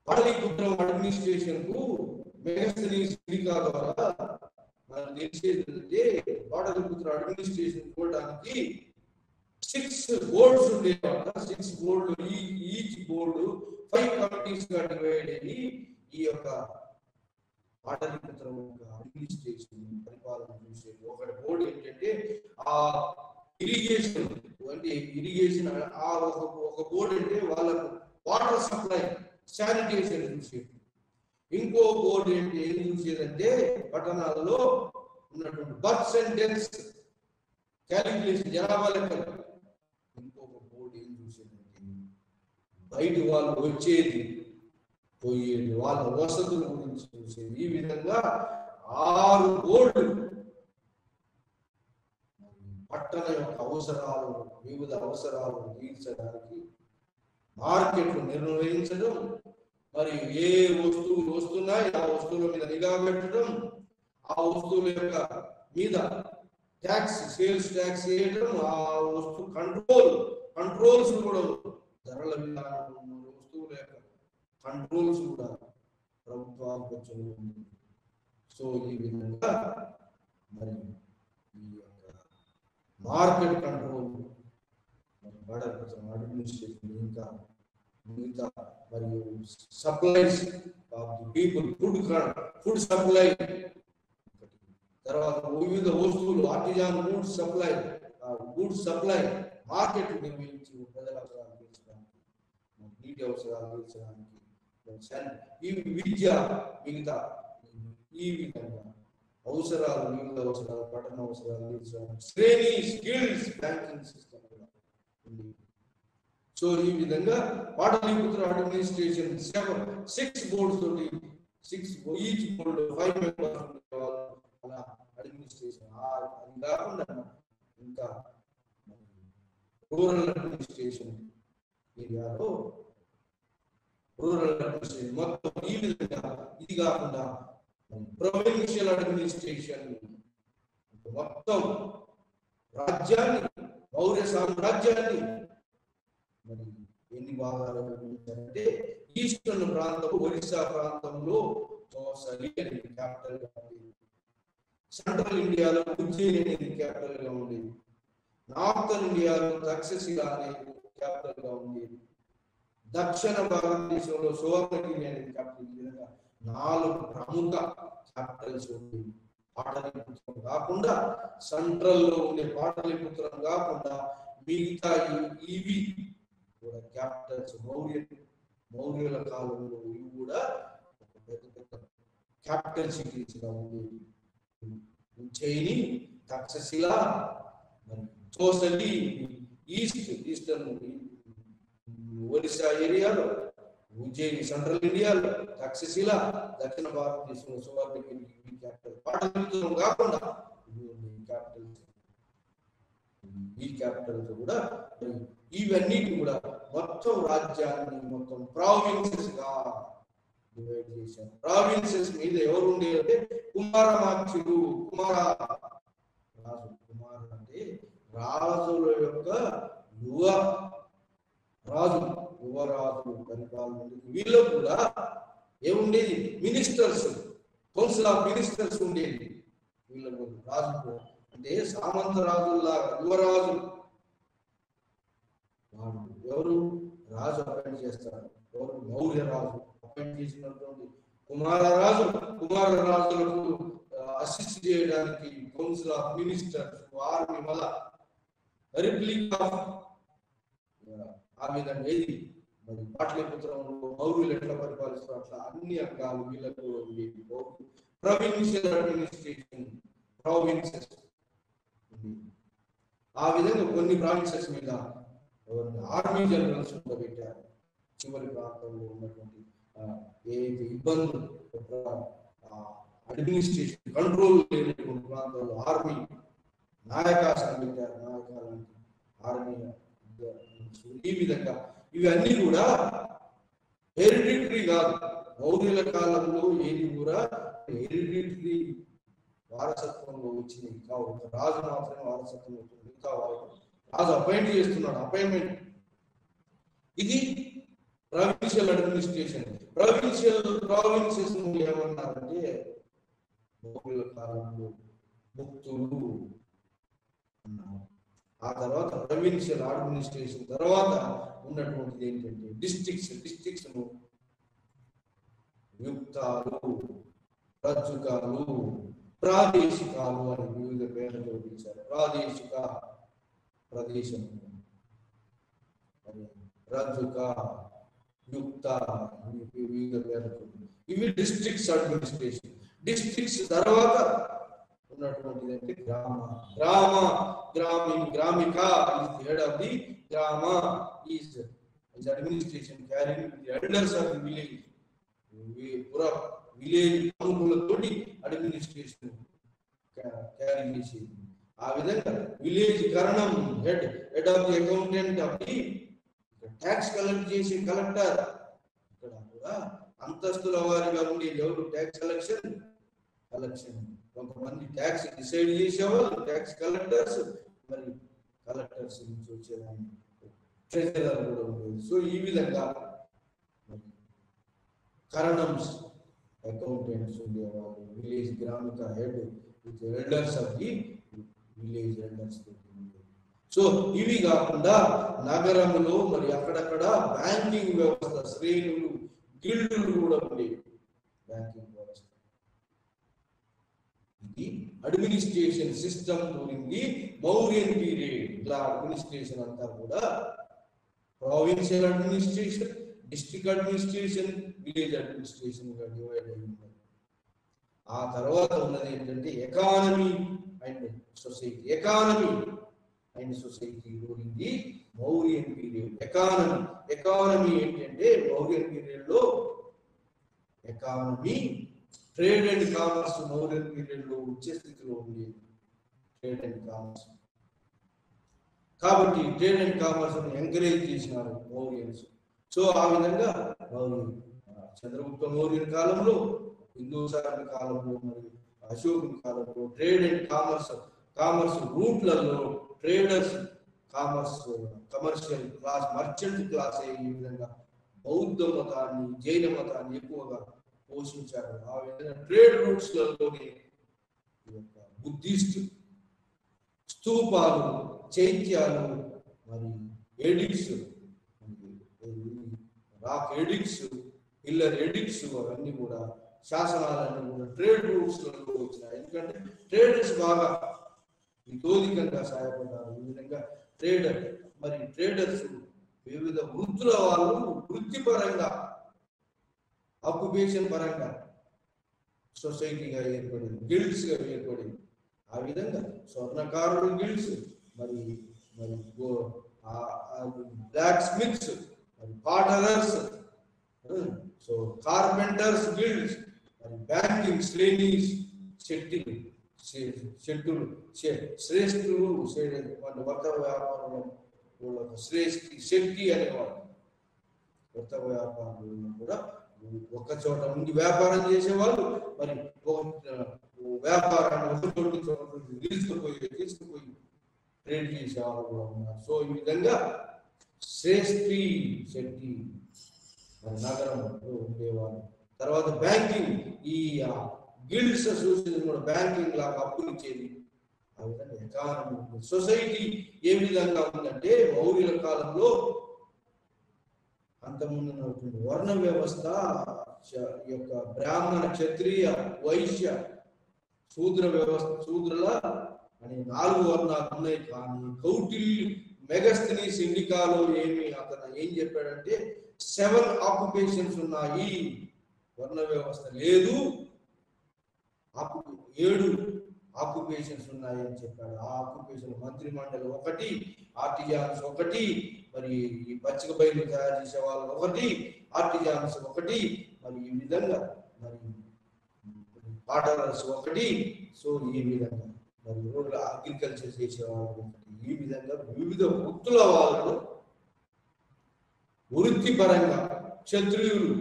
S1: పాటలీపుత్రం అడ్మినిస్ట్రేషన్ కు మెగాస్థనీసికా ద్వారా మనం తెలిసేది పాటలీపుత్రం అడ్మినిస్ట్రేషన్ చూడడానికి 6 బోర్డ్స్ ఉండేవాళ్ళ. 6 బోర్డులు, ఈచ్ బోర్డు 5 కమిటీస్ గా డివైడ్ అయ్యి ఈ యొక్క పాటలీపుత్రం అడ్మినిస్ట్రేషన్ పరిపాలన చూసేది. ఒకటి బోర్డు ఏంటంటే ఆ ఇరిగేషన్ ఆ ఒక బోర్డు అంటే వాళ్ళకు వాటర్ సప్లై, శానిటేషన్ చూసేది. ఇంకో బోర్డు ఏంటి ఏం చూసేదంటే పట్టణాల్లో ఉన్నటువంటి బర్త్స్ అండ్ డెత్స్ క్యాలిక్యులేషన్, జనాభా లెక్కలు. ఇంకొక బోర్డు ఏం చూసేదంటే బయట వాళ్ళు వచ్చేది పోయేది, వాళ్ళ వసతుల గురించి చూసేది. ఈ విధంగా 6 బోర్డులు పట్టణ యొక్క అవసరాలు, వివిధ అవసరాలు తీర్చడానికి మార్కెట్లు నిర్వహించడం, మరి ఏ వస్తువులు వస్తున్నాయి ఆ వస్తువుల మీద నిఘా పెట్టడం, ఆ వస్తువుల యొక్క మీద ట్యాక్స్, సేల్స్ ట్యాక్స్ వేయడం, ఆ వస్తువు కంట్రోల్స్ కూడా ధరల విధానం, వస్తువుల యొక్క కంట్రోల్స్ కూడా ప్రభుత్వానికి వచ్చి. సో ఈ విధంగా మరి ఈ యొక్క మార్కెట్ కంట్రోల్, అడ్మినిస్ట్రేషన్, ఇంకా మిగతా మరియు supplies of the people, food supply, తర్వాత వివిధ వస్తువులు ఆర్టిజాన్ గూడ్స్ సప్లై మార్కెట్ నిర్వహించి ప్రజల అవసరాలు తీర్చడానికి, నీటి అవసరాలు తీర్చడానికి, ఈ విద్య, మిగతా ఈ విధంగా వివిధ అవసరాలు, పట్టణ అవసరాలు తీర్చడానికి శ్రేణి స్కిల్స్ బ్యాంకింగ్ సిస్టమ్ కూడా ఉంది. సో ఈ విధంగా పాటలీపుత్ర అడ్మినిస్ట్రేషన్ 6 బోర్డ్స్ తోటి, ఈచ్ బోర్డు 5 మెంబర్స్ అలా అడ్మినిస్ట్రేషన్. అది కాకుండా ఇంకా రూరల్ అడ్మినిస్ట్రేషన్ ఏరియాలో మొత్తం ఈ విధంగా. ఇది కాకుండా ప్రొవిన్షియల్ అడ్మినిస్ట్రేషన్, మొత్తం రాజ్యాన్ని, మౌర్య సామ్రాజ్యాన్ని మరి ఎన్ని భాగాలు అంటే ఈస్టర్న్ ప్రాంతం, ఒరిస్సా ప్రాంతంలో చోసలి అనేది క్యాపిటల్ గా ఉండేది. సెంట్రల్ ఇండియాలో ఉజ్జయిని అనేది క్యాపిటల్ గా ఉండేది. నార్థన్ ఇండియాలో తక్షశిల అనేది క్యాపిటల్ గా ఉండేది. దక్షిణ భారతదేశంలో సువర్ణగిరి అనేది క్యాపిటల్. ఈ విధంగా 4 ప్రముఖ క్యాపిటల్స్ ఉండేవి. పాటలీపుత్రం కాకుండా, సెంట్రల్ లో ఉండే పాటలీపుత్రం కాకుండా మిగతా ఇవి కూడా క్యాపిటల్స్. మౌర్యుల కాలంలో ఇవి కూడా పెద్ద పెద్ద క్యాపిటల్ సిటీస్ గా ఉండేవి. ఉజ్జయిని, తక్షశిల, చోసలి ఈస్టర్న్ ఒరిస్సా ఏరియాలో, ఉజ్జయిని సెంట్రల్ ఇండియాలో, తక్షశిల దక్షిణ భారతదేశంలో సువర్ణగిరి క్యాపిటల్. పాటలీపుత్రం కాకుండా క్యాపిటల్స్, ఈ క్యాపిటల్స్ కూడా ఇవన్నీ కూడా మొత్తం రాజ్యాన్ని మొత్తం ప్రావిన్సెస్ గా డివైడ్ చేశారు. ప్రావిన్సెస్ మీద ఎవరు ఉండేదంటే కుమారమాక్షులు. కుమార అంటే రాజుల యొక్క యువరాజులు పరిపాలన. వీళ్ళు కూడా ఏముండేది, మినిస్టర్స్, కౌన్సిల్ ఆఫ్ మినిస్టర్స్ ఉండేది వీళ్ళకు, రాజు అంటే సామంత రాజుల్లా యువరాజు వాడు ఎవరు రాజు అపాయింట్ చేస్తారు, ఎవరు మౌర్య రాజు అపాయింట్ చేసినటువంటి కుమారరాజులకు అసిస్ట్ చేయడానికి కౌన్సిల్ ఆఫ్ మినిస్టర్స్, ఆర్మీ, మళ్ళా రిపబ్లిక్ ఆఫ్ ఆ విధంగా ఏది మరి పాటలీపుత్రంలో మౌర్యులు ఎట్లా పరిపాలిస్తారు అట్లా అన్ని అంగాలు వీళ్ళకు ఉండేవి. ప్రొవిన్షియల్ అడ్మినిస్ట్రేషన్, ప్రావిన్సెస్, ఆ విధంగా కొన్ని ప్రావిన్సెస్ మీద ఆర్మీ జనరల్స్ పెట్టారు. చివరి ప్రాంతంలో ఉన్నటువంటి ఏదైతే ఇబ్బందులు అడ్మినిస్ట్రేషన్ కంట్రోల్ లేనటువంటి ప్రాంతాల్లో ఆర్మీ నాయకాసనం పెట్టారు. నాయకాలంటే ఆర్మీ. ఈ విధంగా ఇవన్నీ కూడా హెరిడిటరీ కాదు. మౌర్యుల కాలంలో ఏది కూడా హెరిడిటరీ వారసత్వంలో వచ్చింది కావు. రాజు మాత్రమే వారసత్వం అవుతుంది. మిగతా రాజు అపాయింట్ చేస్తున్నాడు, అపాయింట్మెంట్. ఇది ప్రొవిన్షియల్ అడ్మినిస్ట్రేషన్. ప్రావిన్సెస్ ఏమన్నారంటే మౌర్యుల కాలంలో ముక్తులు అన్నారు. ఆ తర్వాత ప్రొవిన్షియల్ అడ్మినిస్ట్రేషన్ తర్వాత ఉన్నటువంటిది ఏంటంటే డిస్ట్రిక్ట్స్ యుక్తాలు, రజ్జుకాలు, ప్రాదేశికాలు అని వివిధ పేర్లతో పిలిచారు. ప్రాదేశిక ప్రదేశం, రజ్జుక, యుక్త, వివిధ పేర్లతో. ఇవి డిస్ట్రిక్ట్స్ అడ్మినిస్ట్రేషన్. డిస్ట్రిక్ట్స్ తర్వాత ఉన్నటువంటిది అంటే గ్రామిక is the head of the grama, is administration carrying the elders of the village. Village ప్రముఖులతోటి అడ్మినిస్ట్రేషన్ క్యారీ చేసేది. ఆ విధంగా విలేజ్ కరణం, head of the accountant of the tax collect చేసే కలెక్టర్. ఇక్కడ కూడా అంతస్తుల వారిగా ఉండేది ఎవరు? Tax collection. కొంతమంది ట్యాక్స్ డిసైడ్ చేసేవాళ్ళు ట్యాక్స్ కలెక్టర్స్, మరి కలెక్టర్స్ నుంచి వచ్చేదాన్ని ట్రెజరర్ కూడా ఉండేది. సో ఈ విధంగా కరణమ్స్ అకౌంటెంట్స్ ఉండేవాళ్ళు. విలేజ్ గ్రామిక head with elders of the village elders. So ఇవి కాకుండా నగరంలో మరి అక్కడక్కడ బ్యాంకింగ్ వ్యవస్థ, శ్రేణులు, గిల్డులు కూడా ఉండేవి. బ్యాంకింగ్ వ్యవస్థ ఇది administration system during the Mauryan period. ఇలా అడ్మినిస్ట్రేషన్ అంతా కూడా provincial administration, district administration, village administration గా డివైడ్ అయి ఉంది. ఆ తర్వాత ఉన్నది ఏంటంటే economy and society during the Mauryan period. Economy ఏంటంటే మౌర్యన్ పీరియడ్ లో economy, trade and commerce Mauryan period లో వచ్చే స్థితిలో ఉండేది. ట్రేడ్ అండ్ కామర్స్ కాబట్టి ట్రేడ్ అండ్ కామర్స్ ఎంకరేజ్ చేసినారు మౌర్యన్స్. సో ఆ విధంగా చంద్రగుప్త మౌర్యుని కాలంలో, హిందూసాని కాలంలో, మరియు అశోకుని కాలంలో ట్రేడ్ అండ్ కామర్స్ రూట్లలో traders, commercial class, merchant class ఈ విధంగా బౌద్ధ మతాన్ని, జైన మతాన్ని ఎక్కువగా పోషించారు. ఆ విధంగా ట్రేడ్ రూట్స్ లలోని బుద్ధిస్ట్ స్తూపాలు, చైత్యాలు, మరి addicts, rock addicts, pillar addicts, అవన్నీ కూడా శాసనాలన్నీ కూడా ట్రేడ్ రూట్స్ లలో వచ్చినాయి. ఎందుకంటే ట్రేడర్స్ బాగా వితోదికంగా సహాయపడ్డారు. ఈ విధంగా ట్రేడర్స్ వివిధ వృత్తుల వాళ్ళు వృత్తిపరంగా, ఆక్యుపేషన్ పరంగా సొసైటీగా ఏర్పడింది, గిల్డ్స్ గా ఏర్పడింది. ఆ విధంగా స్వర్ణకారుడు గిల్డ్స్, మరి బ్లాక్ స్మిత్స్, మరి పాటరర్స్, సో కార్పెంటర్స్ గిల్డ్స్, మరి బ్యాంకింగ్ శ్రేణీస్, శ్రేష్ఠులు, వర్తక వ్యాపారంలో శక్తి అనేవాడు. వర్తక వ్యాపారంలో కూడా ఒక చోట ఉండి వ్యాపారం చేసేవాళ్ళు, మరి వ్యాపారాన్ని ఒక చోట తీసుకుపోయి ట్రేడ్ చేసేవాళ్ళు కూడా ఉన్నారు. సో ఈ విధంగా శక్తి మరి నగరంలో ఉండేవాళ్ళు. తర్వాత బ్యాంకింగ్, ఈ గిల్డ్స్ అసోసియేషన్ కూడా బ్యాంకింగ్ లాగా అప్పులు ఇచ్చేది. ఆ విధంగా ఎకానమీ, సొసైటీ ఏ విధంగా ఉందంటే మౌర్యుల కాలంలో అంతకుముందు ఉన్నటువంటి వర్ణ వ్యవస్థ యొక్క బ్రాహ్మణ, క్షత్రియ, వైశ్య, శూద్ర వ్యవస్థ, శూద్రుల అని 4 వర్ణాలు ఉన్నాయి. కానీ కౌటిల్యు మెగస్థనీస్ ఇండికాలో అతను ఏం చెప్పాడంటే 7 ఆక్యుపేషన్స్ ఉన్నాయి, వర్ణ వ్యవస్థ లేదు, 7 ఆక్యుపేషన్స్ ఉన్నాయి అని చెప్పాడు. ఆ ఆక్యుపేషన్ మంత్రి మండలి 1, ఆర్టిజాన్స్ 1, మరి ఈ పచ్చిక బయలు తయారు చేసే వాళ్ళు 1, ఆర్టిజాన్స్ 1, మరి ఈ విధంగా మరి పాటలర్స్ 1. సో ఈ విధంగా మరి రూరల్ అగ్రికల్చర్ చేసేవాళ్ళు 1. ఈ విధంగా వివిధ వృత్తుల వాళ్ళు వృత్తిపరంగా క్షత్రియులు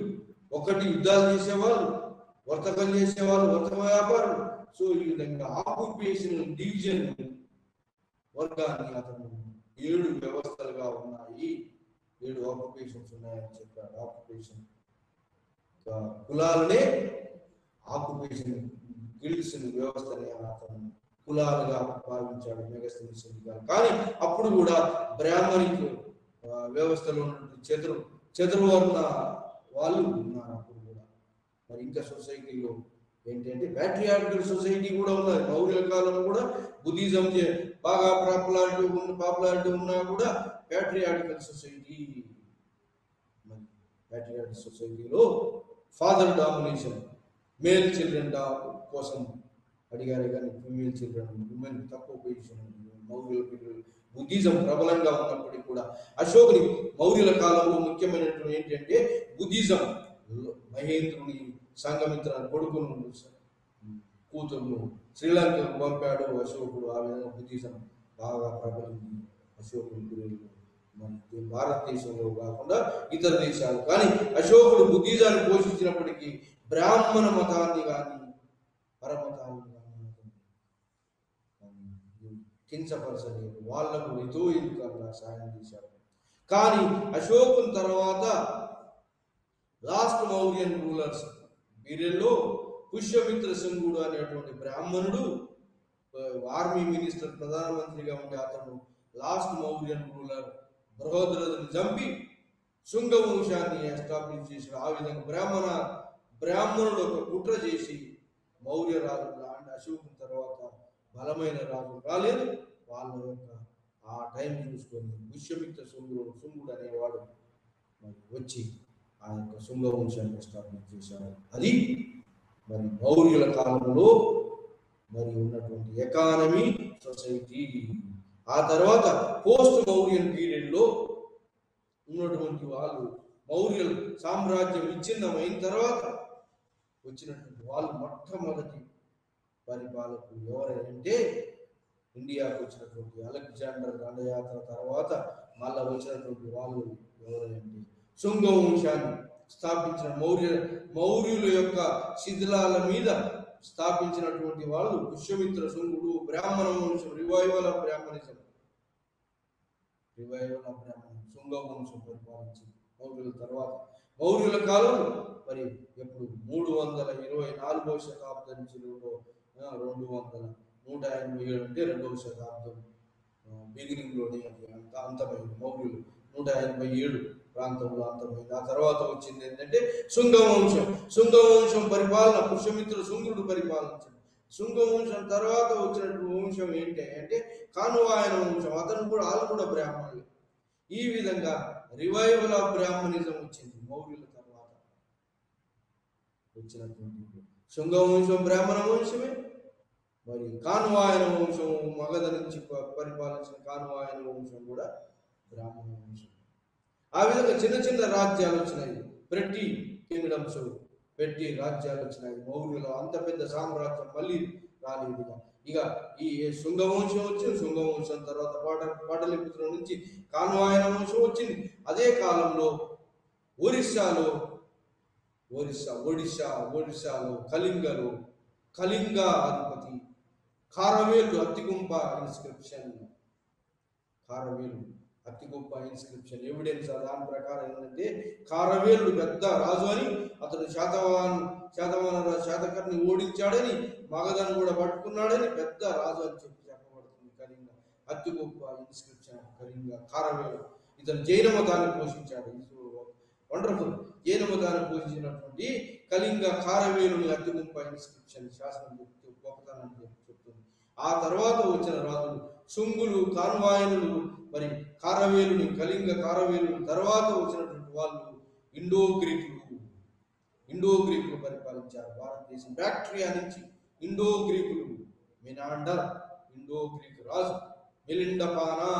S1: 1 యుద్ధాలు చేసేవాళ్ళు, వర్తకం చేసేవాళ్ళు, వర్తక వ్యాపారులు. సో ఈ విధంగా ఆక్యుపేషన్ డివిజన్ వర్గాన్ని అతను 7 వ్యవస్థలుగా ఉన్నాయి, 7 ఆక్యుపేషన్స్ ఉన్నాయని చెప్పాడు. ఆక్యుపేషన్ కులాలనే ఆక్యుపేషన్ గిల్డ్స్ వ్యవస్థని అతను కులాలుగా భావించాడు మెగస్థనీస్ ఇండికా. కానీ అప్పుడు కూడా బ్రాహ్మణిక వ్యవస్థలో ఉన్నటువంటి చతుర్వర్ణ వాళ్ళు ఉన్నారు అప్పుడు కూడా. మరి ఇంకా సొసైటీలో ఏంటంటే ప్యాట్రియార్కల్ సొసైటీ కూడా ఉన్నది. మౌర్యుల కాలంలో కూడా బుద్ధిజం బాగా పాపులారిటీ ఉన్నా కూడా ప్యాట్రియార్కల్ సొసైటీ. మరి ప్యాట్రియార్కల్ సొసైటీలో ఫాదర్ డామినేషన్, మేల్ చిల్డ్రన్ కోసం అడిగారు కానీ ఫీమేల్ చిల్డ్రన్, ఉమెన్ తక్కువ పొజిషన్. మౌర్యుల పిల్లలు బుద్ధిజం ప్రబలంగా ఉన్నప్పటికీ కూడా అశోకుని మౌర్యుల కాలంలో ముఖ్యమైనటువంటి ఏంటంటే బుద్ధిజం మహేంద్రుని సంఘమిత్ర కొడుకును కూతురును శ్రీలంకకు పంపాడు అశోకుడు. ఆ విధంగా బుద్ధిజం బాగా ప్రబలింది అశోకుని గురువులు. మన భారతదేశంలో కాకుండా ఇతర దేశాలు. కానీ అశోకుడు బుద్ధిజాన్ని పోషించినప్పటికీ బ్రాహ్మణ మతాన్ని కానీ పరమతాన్ని కానీ కించపరచలేదు, వాళ్లకు హితోహితంగా సాయం చేశాడు. కానీ అశోకుని తర్వాత లాస్ట్ మౌర్యన్ రూలర్స్ పీరియడ్లో పుష్యమిత్ర శృంగుడు అనేటువంటి బ్రాహ్మణుడు ఆర్మీ మినిస్టర్, ప్రధానమంత్రిగా ఉండే అతను లాస్ట్ మౌర్యన్ రూలర్ బృహద్రథుని చంపి శృంగ వంశాన్ని ఎస్టాబ్లిష్ చేశాడు. ఆ విధంగా బ్రాహ్మణుడు ఒక కుట్ర చేసి మౌర్య రాజు లాంటి అశోకుని తర్వాత బలమైన రాజు రాలేదు. వాళ్ళ యొక్క ఆ టైం చూసుకొని పుష్యమిత్ర శృంగుడు అనేవాడు వచ్చి ఆ యొక్క శృంగ వంశాన్ని ఎస్టాబ్లిష్ చేశాడు. అది మరి మౌర్యుల కాలంలో మరి ఉన్నటువంటి ఎకానమీ, సొసైటీ. ఆ తర్వాత పోస్ట్ మౌర్యన్ పీరియడ్లో ఉన్నటువంటి వాళ్ళు మౌర్యుల సామ్రాజ్యం విచ్ఛిన్నమైన తర్వాత వచ్చినటువంటి వాళ్ళు మొట్టమొదటి పరిపాలకులు ఎవరంటే ఇండియాకు వచ్చినటువంటి అలెగ్జాండర్ దండయాత్ర తర్వాత మళ్ళా వచ్చినటువంటి వాళ్ళు ఎవరంటే శుంగ వంశాన్ని స్థాపించిన మౌర్యుల యొక్క శిథిలాల మీద స్థాపించినటువంటి వాళ్ళు పుష్యమిత్ర శృంగుడు. బ్రాహ్మణ వంశం, రివైవల్ ఆఫ్ బ్రాహ్మణిజం, శృంగ వంశం పరిపాలించింది మౌర్యుల తర్వాత. మౌర్యుల కాలం మరి ఎప్పుడు 324వ శతాబ్దం నుంచి 187 అంటే 2వ శతాబ్దం బిగినింగ్ లోనే అంతమైంది. మౌర్యులు 187 ప్రాంతంలో అంతమైంది. ఆ తర్వాత వచ్చింది ఏంటంటే శృంగ వంశం. శృంగ వంశం పరిపాలన పుష్యమిత్రుడు శృంగుడు పరిపాలించాడు. శృంగ వంశం తర్వాత వచ్చినటువంటి వంశం ఏంటి అంటే కానువాయన వంశం. వాళ్ళు కూడా బ్రాహ్మణులు. ఈ విధంగా రివైవల్ ఆఫ్ బ్రాహ్మణిజం వచ్చింది మౌర్యుల తర్వాత వచ్చినటువంటి శృంగ వంశం బ్రాహ్మణ వంశమే. మరి కానువాయన వంశం మగధ నుంచి పరిపాలించిన కానువాయన వంశం కూడా బ్రాహ్మణ వంశం. ఆ విధంగా చిన్న చిన్న రాజ్యాలు వచ్చినాయి, పెట్టి కింగ్డమ్స్, పెట్టి రాజ్యాలు వచ్చినాయి. మౌర్యుల అంత పెద్ద సామ్రాజ్యం మళ్ళీ రాలేదు. ఇక ఈ శృంగ వంశం వచ్చింది. శృంగ వంశం తర్వాత పాటలిపుత్రం నుంచి కాన్వాయన వంశం వచ్చింది. అదే కాలంలో ఒడిశాలో కళింగ అధిపతి ఖారవేలు అత్తిగుంప ఇన్స్క్రిప్షన్ ఎవిడెన్స్. దాని ప్రకారం ఏంటంటే ఖారవేలుడు పెద్ద రాజు అని, అతడు శాతకర్ణి ఓడించాడని, మగధను కూడా పట్టుకున్నాడని పెద్ద రాజు అని చెప్పబడుతుంది. అతి గొప్ప ఇన్స్క్రిప్షన్ కళింగ కారవేలు. ఇతను జైన మతాన్ని పోషించాడు. వండర్ఫుల్. జైన మతాన్ని పోషించినటువంటి కళింగ కారవేలుని అతి గొప్ప ఇన్స్క్రిప్షన్ శాసనం గొప్పతనాన్ని చెప్తుంది. ఆ తర్వాత వచ్చిన రాజులు శుంగులు, కాన్వాయనులు, మరి కారవేలుని కళింగ కారవేలుని తర్వాత వచ్చినటువంటి వాళ్ళు ఇండో గ్రీకులు పరిపాలించారు భారతదేశం. బ్యాక్ట్రియా నుంచి ఇండో గ్రీకులు, మినాండర్ ఇండో గ్రీకు రాజు, మిలిండపానా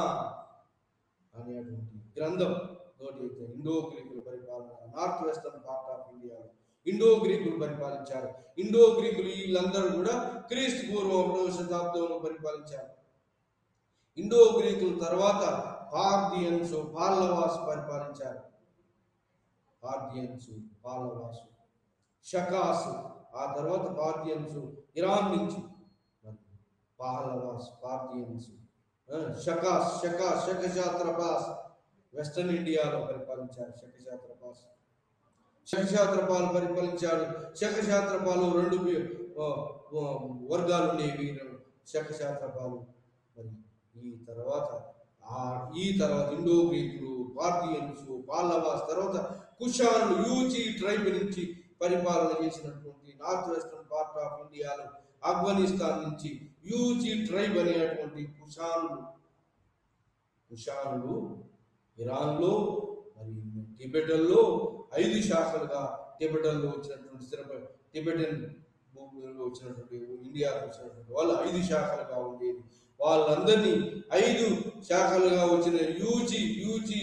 S1: అనేటువంటి గ్రంథం తోటి ఇండో గ్రీకులు పరిపాలన. నార్త్ వెస్టర్న్ పార్ట్ ఆఫ్ ఇండియాలో ఇండో గ్రీకులు పరిపాలించారు. ఇండో గ్రీకులు వీళ్ళందరూ కూడా క్రీస్తు పూర్వం 1వ శతాబ్దంలో పరిపాలించారు. ఇండో గ్రీకుల తర్వాత పార్థియన్స్, పాల్లవాసు పరిపాలించారు. పార్థియన్స్, పాల్లవాసు, షకాసు, ఆ తర్వాత పార్థియన్స్ ఇరాన్ నుంచి, పాల్లవాస్, పార్థియన్స్, శకశాత్రపాస్ వెస్టర్న్ ఇండియాలో పరిపాలించారు. శకశాత్రపాలు పరిపాలించాడు. శకశాత్రపాలు 2 వర్గాలు ఉండేవి, శకశాత్రపాలు. మరి ఈ తర్వాత ఇండో గ్రీకులు, పార్థియన్స్, పాల్లవాస్, తర్వాత కుషానులు యూచి ట్రైబ్ నుంచి పరిపాలన చేసినటువంటి నార్త్ వెస్టర్న్ పార్ట్ ఆఫ్ ఇండియాలో ఆఫ్ఘనిస్తాన్ నుంచి యూచి ట్రైబ్ అనేటువంటి కుషానులు ఇరాన్లో, మరి టిబెటన్లో 5 శాఖలుగా, టిబెటన్లో వచ్చినటువంటి టిబెటన్ భూమిలో వచ్చినటువంటి ఇండియాకు వచ్చినటువంటి వాళ్ళు 5 శాఖలుగా ఉండేది. వాళ్ళందరినీ 5 శాఖలుగా వచ్చిన యూచి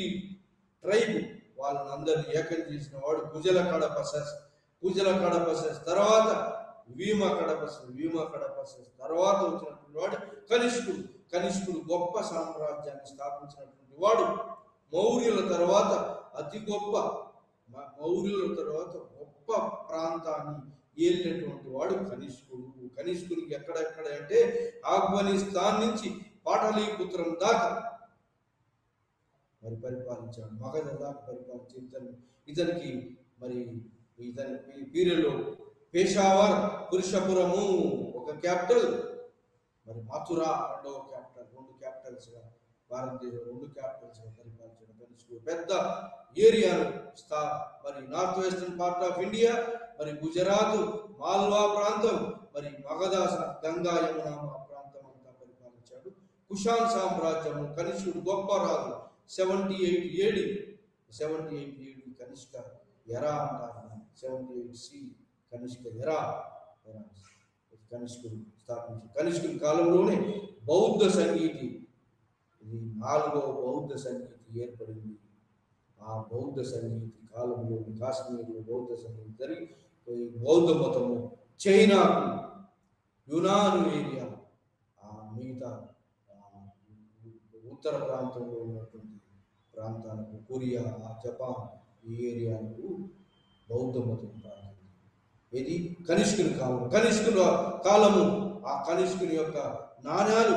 S1: ట్రైబ్ వాళ్ళందరినీ ఏకం చేసిన వాడు కుజల కడపసెస్, తర్వాత వీమ కడపసెస్ తర్వాత వచ్చినటువంటి వాడు కనిష్కుడు గొప్ప సామ్రాజ్యాన్ని స్థాపించినటువంటి వాడు. మౌర్యుల తర్వాత గొప్ప ప్రాంతాన్ని ఏలినటువంటి వాడు కనిష్కుడికి ఎక్కడెక్కడ అంటే ఆఫ్ఘనిస్తాన్ నుంచి పాటలీపుత్రం దాకా మరి పరిపాలించాడు. మగధ దాకా పరిపాలించి ఇతనికి పీరియడ్లో పేషావర్, పురుషపురము ఒక క్యాపిటల్, మరి మథురా 2వ క్యాపిటల్, 2 క్యాపిటల్స్ గా భారతదేశం 2 క్యాపిటల్స్ గా పరిపాలించిన కనిష్కుడు పెద్ద ఏరియాను మరి north western part of India, మరి గుజరాత్, మాల్వా ప్రాంతం, మరి మగధ, గంగా, యమునా ప్రాంతం అంతా పరిపాలించాడు. కుషాన్ సామ్రాజ్యము కనిష్కుడు గొప్ప రాజు. 78 AD కనిష్క ఎరా అంటారు. 78 C కనిష్క ఎరా కనిష్కుడు స్థాపించి కనిష్కుడి కాలంలోనే బౌద్ధ సంగీతి, ఇది 4వ బౌద్ధ సంగీతి ఏర్పడింది. ఆ బౌద్ధ సంగీతి కాలంలో కాశ్మీర్లో బౌద్ధ సంగీతి జరిగి బౌద్ధ మతము చైనాకు, యునాన్ ఏరియా, ఆ మిగతా ఉత్తర ప్రాంతంలో ఉన్నటువంటి ప్రాంతాలకు, కొరియా, జపాన్ ఈ ఏరియాలకు బౌద్ధ మతం ప్రారంభం. ఇది కనిష్కుని కాలము. ఆ కనిష్కుని యొక్క నాణ్యాలు,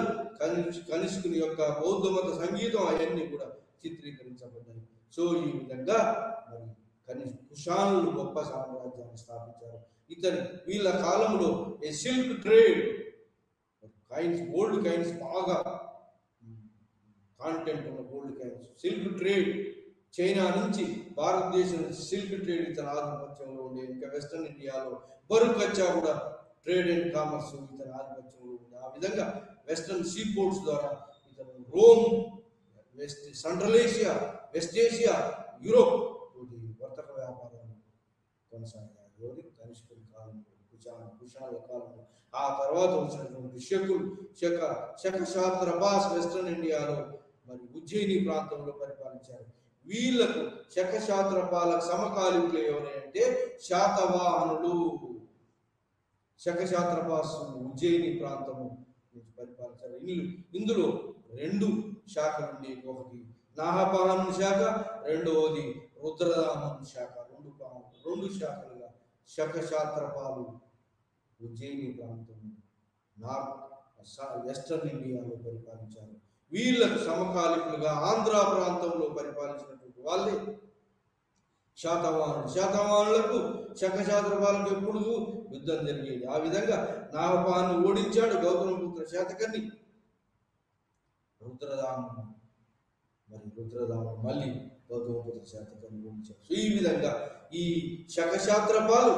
S1: కనిష్కుని యొక్క బౌద్ధ మత సంగీతం అవన్నీ కూడా చిత్రీకరించబడ్డాయి. సో ఈ విధంగా మరి కుషానులు గొప్ప సామ్రాజ్యాన్ని స్థాపించారు. వీళ్ళ కాలంలో ఏ సిల్క్ ట్రేడ్, గోల్డ్ కాయిన్స్, బాగా కాంటెంట్ ఉన్న gold coins, silk trade, China నుంచి భారతదేశం సిల్క్ ట్రేడ్ ఇతని ఆధిపత్యంలో ఉండే. ఇంకా వెస్టర్న్ ఇండియాలో బరుకచ్చా కూడా ట్రేడ్ అండ్ కామర్స్ ఇతని ఆధిపత్యంలో ఉంది. ఆ విధంగా వెస్టర్న్ సీ పోర్ట్స్ ద్వారా ఇతను Rome, central Asia, west Asia, Europe తోటి వర్తక వ్యాపారాలు కొనసాగాయి. కనిష్కుడి కాలంలో, కుషానుల కాలంలో. ఆ తర్వాత వచ్చినటువంటి శకశాత్రపాస్ వెస్టర్న్ ఇండియాలో, మరి ఉజ్జయిని ప్రాంతంలో పరిపాలించారు. వీళ్లకు శకశాత్రపాలకు సమకాలీకులు ఎవరంటే శాతవాహనులు. శకశాత్రపాస్ ఉజ్జయిని ప్రాంతము నుంచి పరిపాలించారు. ఇందులో 2 శాఖలు ఉండేవి. ఒకటి నాహపాహన్ శాఖ, రెండవది రుద్రదామన్ శాఖ. 2 శాఖలుగా శకశాత్రపాలు ఉజ్జయిని ప్రాంతం, వెస్టర్న్ ఇండియాలో పరిపాలించారు. వీళ్ళకు సమకాలికులుగా ఆంధ్ర ప్రాంతంలో పరిపాలించినటువంటి వాళ్ళే శాతవాహనులకు శకశాత్రపాలకు ఎప్పుడు యుద్ధం జరిగేది. ఆ విధంగా నాహపాన్ని ఓడించాడు గౌతమపుత్ర శాతకర్ణి. రుద్రదాము మళ్ళీ గౌతమపుత్ర శాతకర్ణి గురించారు. సో ఈ విధంగా ఈ శకశాత్రపాలు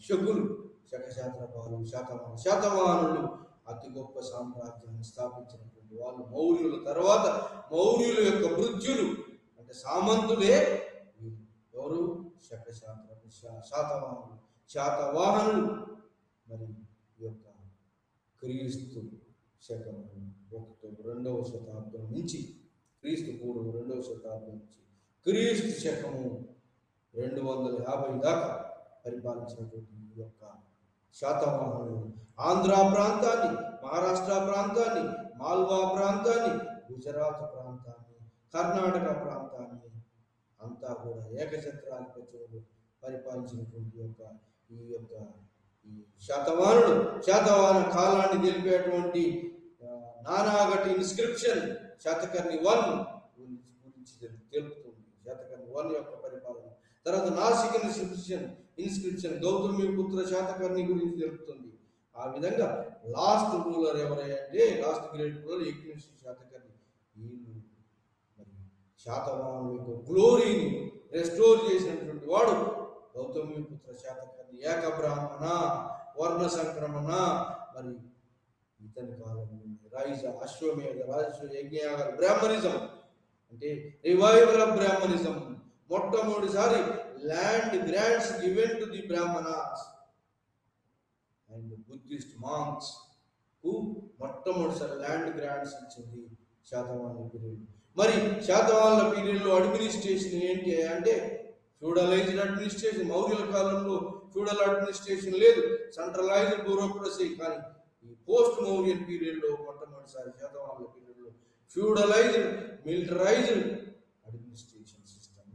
S1: శకులు, శకశాత్రపాలు, శాతవాహనులు అతి గొప్ప సామ్రాజ్యాన్ని స్థాపించినటువంటి వాళ్ళు. మౌర్యుల తర్వాత మౌర్యుల యొక్క మృత్యులు అంటే సామంతులే ఎవరు? శాతవాహనులు. మరి ఈ యొక్క క్రీస్తు శకము 2వ శతాబ్దం నుంచి, క్రీస్తు పూర్వం 2వ శతాబ్దం నుంచి క్రీస్తు శకము 250 దాకా పరిపాలించినటువంటి ఈ యొక్క శాతవాహనులు ఆంధ్ర ప్రాంతాన్ని, మహారాష్ట్ర ప్రాంతాన్ని, మాల్వా ప్రాంతాన్ని, గుజరాత్ ప్రాంతాన్ని, కర్ణాటక ప్రాంతాన్ని అంతా కూడా ఏకఛత్రాధిపత్యంలో పరిపాలించినటువంటి ఈ శాతవాహన కాలాన్ని తెలిపేటువంటి నానాగటి ఇన్స్క్రిప్షన్ శాతకర్ణి 1 గురించి తెలుపుతుంది. శాతకర్ణి 1 యొక్క పరిపాలన. తర్వాత నాసిక్ ఇన్స్క్రిప్షన్ గౌతమిపుత్ర శాతకర్ణి గురించి తెలుపుతుంది. ఆ విధంగా లాస్ట్ రూలర్ ఎవరంటే, లాస్ట్ గ్రేట్ రూలర్ ఏకనిష్ఠ శాతకర్ణి. వీళ్ళు మరి శాతవాహనుల యొక్క గ్లోరీని రెస్టోర్ చేసినటువంటి వాడు గౌతమిపుత్ర శాతకర్ణి. ఏక బ్రాహ్మణ, వర్ణ సంక్రమణ, మరి ఇతని కాలం రైజ, అశ్వమేధ, యజ్ఞయాగాలు, బ్రాహ్మణిజం అంటే రివైవల్ ఆఫ్ బ్రాహ్మణిజం. మొట్టమొదటిసారి land grants given to the Brahmanas and Buddhist monks కు మొట్టమొదటిసారి ల్యాండ్ గ్రాంట్స్ ఇచ్చింది శాతవాహనుల పీరియడ్. మరి శాతవాహనుల పీరియడ్లో అడ్మినిస్ట్రేషన్ ఏంటి అంటే ఫ్యూడలైజ్డ్ అడ్మినిస్ట్రేషన్. మౌర్యుల కాలంలో ఫ్యూడల్ అడ్మినిస్ట్రేషన్ లేదు, సెంట్రలైజ్డ్ బ్యూరోక్రసీ. కానీ ఈ పోస్ట్ మౌర్యన్ పీరియడ్లో మొట్టమొదటిసారి శాతవాహనుల పీరియడ్లో feudalized, militarized administration system.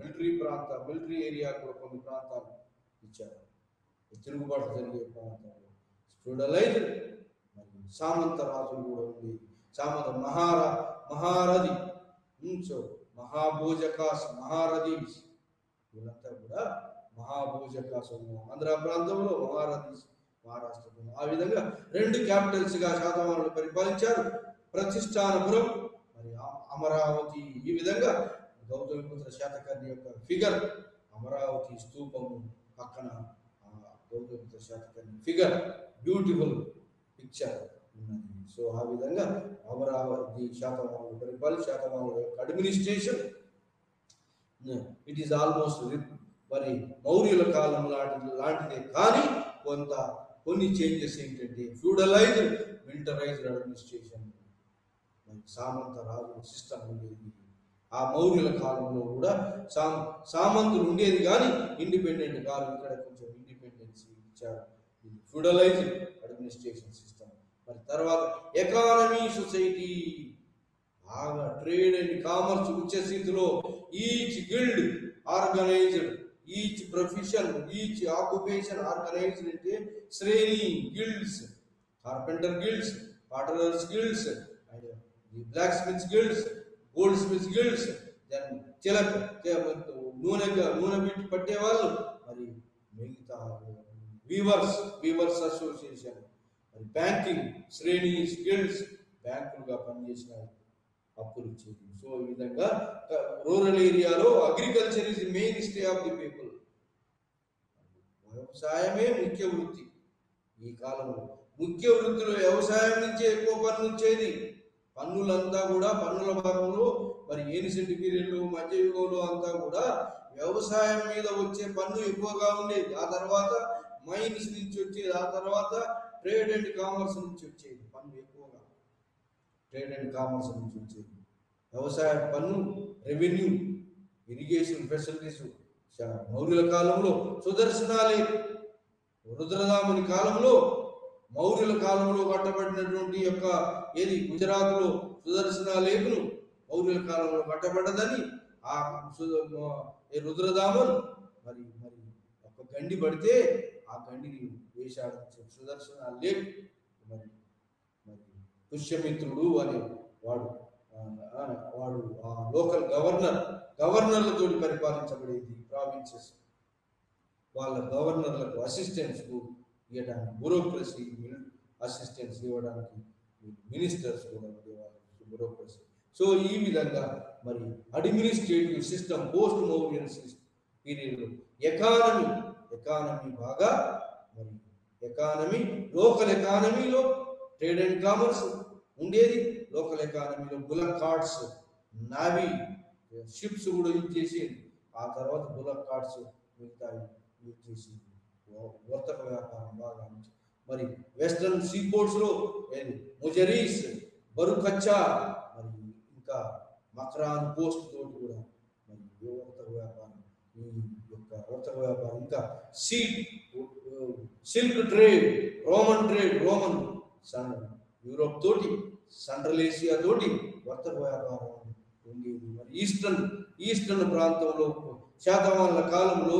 S1: Military area కూడా కొన్ని ప్రాంతాలు ఇచ్చారు. తిరుగుబాటు జరిగే ప్రాంతాలు ఫ్యూడలైజ్డ్. మరి సామంత రాజులు కూడా ఉంది. సామంత మహారథి, మహాభోజకాస్, మహారథీస్, వీళ్ళంతా కూడా మహాభోజకాస్. ఆంధ్ర ప్రాంతంలో మహారథీస్, మహారాష్ట్రలో. ఆ విధంగా 2 క్యాపిటల్స్ గా శాతవాహనులు పరిపాలించారు. ప్రతిష్టానపురం, మరి అమరావతి. ఈ విధంగా గౌతమిపుత్ర శాతకర్ణి యొక్క ఫిగర్, అమరావతి స్తూపము పక్కన Gautamiputra Satakarni figure, beautiful picture ఉన్నది. సో ఆ విధంగా అమరావతి శాతవాహనులు పరిపాలించి శాతవాహనుల యొక్క అడ్మినిస్ట్రేషన్ ఇట్ ఈస్ ఆల్మోస్ట్ మరి మౌర్యుల కాలం లాంటిదే. కానీ కొన్ని చేంజెస్ ఏంటంటే ఫ్యూడలైజ్డ్, మిలిటరైజ్డ్ అడ్మినిస్ట్రేషన్. సామంత రాజు సిస్టమ్ ఉండేది. ఆ మౌర్యుల కాలంలో కూడా సామంతులు ఉండేది కానీ ఇండిపెండెంట్ కాదు. ఇక్కడ కొంచెం ఇండిపెండెన్సీ ఇచ్చారు. Feudalized administration system. మరి తర్వాత ఎకానమీ సొసైటీ, బాగా ట్రేడ్ అండ్ కామర్స్ ఉచ్చ స్థితిలో. Each guild organized, each profession, each occupation organized అంటే శ్రేణి guilds, carpenter guilds, potterers guilds, and the blacksmiths guilds, goldsmiths guilds, then నూనె బిట్టి పట్టేవాళ్ళు, మరి మిగతా వీవర్స్ అసోసియేషన్, మరి బ్యాంకింగ్ శ్రేణి గిల్డ్స్, బ్యాంకులుగా పనిచేసినారు, అప్పులు ఇచ్చేది. సో ఈ విధంగా రూరల్ ఏరియాలో agriculture is the mainstay of the people. వ్యవసాయమే ముఖ్య వృత్తి. ఈ కాలంలో ముఖ్య వృత్తిలో వ్యవసాయం నుంచే ఎక్కువ పన్ను వచ్చేది. పన్నులంతా కూడా పన్నుల భాగంలో మరి ఏన్షియంట్ పీరియడ్లో, మధ్యయుగంలో అంతా కూడా వ్యవసాయం మీద వచ్చే పన్ను ఎక్కువగా ఉండేది. ఆ తర్వాత మైన్స్ నుంచి వచ్చేది. ఆ తర్వాత ట్రేడ్ అండ్ కామర్స్ నుంచి వచ్చేది పన్ను ఎక్కువగా. ట్రేడ్ అండ్ కామర్స్ నుంచి వచ్చేది వ్యవసాయ పన్ను, రెవెన్యూ, ఇరిగేషన్ ఫెసిలిటీస్. మౌర్యుల కాలంలో సుదర్శనాలే, రుద్రదాముని కాలంలో, మౌర్యుల కాలంలో కట్టబడినటువంటి యొక్క ఏది గుజరాత్లో సుదర్శనాలేకును మౌర్యుల కాలంలో కట్టబడ్డదని ఆ రుద్రదామన్ మరి ఒక గండి పడితే ఆ గండిని వేశాడు సుదర్శనాలేక్. మరి పుష్యమిత్రుడు అనే వాడు ఆ లోకల్ గవర్నర్లతో పరిపాలించబడేది ప్రావిన్సెస్. వాళ్ళ గవర్నర్లకు అసిస్టెంట్స్ ఇవ్వడానికి, బ్యూరోక్రసీ అసిస్టెంట్స్ ఇవ్వడానికి మినిస్టర్స్ కూడా ఉండేవాళ్ళు. బ్యూరోక్రసీ. సో ఈ విధంగా మరి అడ్మినిస్ట్రేటివ్ సిస్టమ్ పోస్ట్ మౌర్యన్ పీరియడ్లో ఎకానమీ బాగా మరి లోకల్ ఎకానమీలో ట్రేడ్ అండ్ కామర్స్ ఉండేది. లోకల్ ఎకానమీలో బులక్ కార్డ్స్, నావీ షిప్స్ కూడా యూజ్ చేసేది. ఆ తర్వాత బులక్ కార్డ్స్ మిగతా యూజ్ చేసి వర్తక వ్యాపారం బాగా మరి వెస్టర్న్ సీపోర్ట్స్లో ముజరీస్, బరుకచ్చా, మరి ఇంకా మక్రాన్ పోస్ట్ తోటి కూడా మరి వర్తక వ్యాపారం, ఈ యొక్క వర్తక వ్యాపారం, ఇంకా సిల్క్ ట్రేడ్, రోమన్ యూరోప్ తోటి, సెంట్రల్ ఏషియా తోటి వర్తక వ్యాపారం ఉండేది. మరి ఈస్టర్న్ ప్రాంతంలో శాతవాహనుల కాలంలో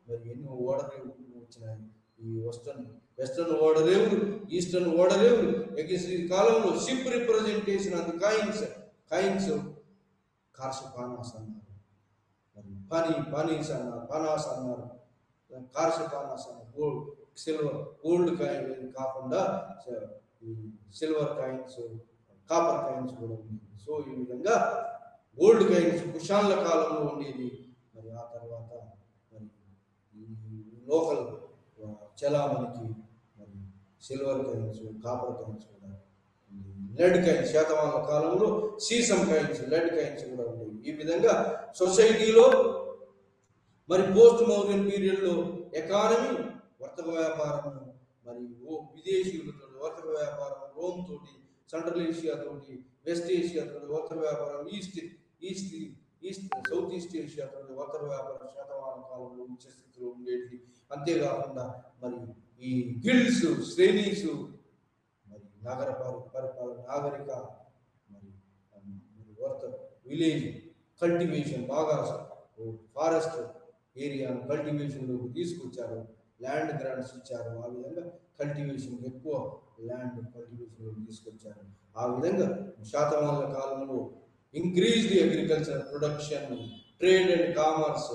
S1: మరి ఎన్నో ఓడరేవులు వచ్చినాయి. ఈ వెస్టర్న్ ఓడరేవులు, ఈస్టర్న్ ఓడరేవులు ఈ కాలంలో షిప్ రిప్రజెంటేషన్ ఆఫ్ కాయిన్స్ కార్షపానాస్ అన్నారు, మరి పనీస్ అన్నారు, పనాస్ అన్నారు, కార్షపానాస్ అన్నారు. గోల్డ్ కాయిన్ కాకుండా సిల్వర్ కాయిన్స్, కాపర్ కాయిన్స్ కూడా ఉండేది. సో ఈ విధంగా గోల్డ్ కాయిన్స్ కుషాన్ల కాలంలో ఉండేది. మరి ఆ తర్వాత మరి లోకల్ చలామణికి మరి సిల్వర్ కాయిన్స్, కాపర్ కాయిన్స్ కూడా లెడ్ కాయిన్స్, శాతవాహనుల కాలంలో సీసం కాయిన్స్, లెడ్ కాయిన్స్ కూడా ఉండేవి. ఈ విధంగా సొసైటీలో మరి పోస్ట్ మౌర్యన్ పీరియడ్లో ఎకానమీ, వర్తక వ్యాపారం, మరి విదేశీయులతో వర్తక వ్యాపారం, రోమ్ తోటి, సెంట్రల్ ఏషియా తోటి, వెస్ట్ ఏషియా తోటి వర్తక వ్యాపారం, సౌత్ ఈస్ట్ ఏషియా తోటి వర్తక వ్యాపారం శాతవాహన కాలంలో ఉచ్చ స్థితిలో ఉండేది. అంతేకాకుండా మరి ఈ గిల్డ్స్, శ్రేణీస్, మరి పరిపాలన, నాగరిక, మరి విలేజ్ కల్టివేషన్ బాగా ఫారెస్ట్ ఏరియాను కల్టివేషన్లోకి తీసుకొచ్చారు, ల్యాండ్ గ్రాంట్స్ ఇచ్చారు. ఆ విధంగా కల్టివేషన్, ఎక్కువ ల్యాండ్ కల్టివేషన్లోకి తీసుకొచ్చారు. ఆ విధంగా శాతవాహనుల కాలంలో increased agriculture production, trade and commerce,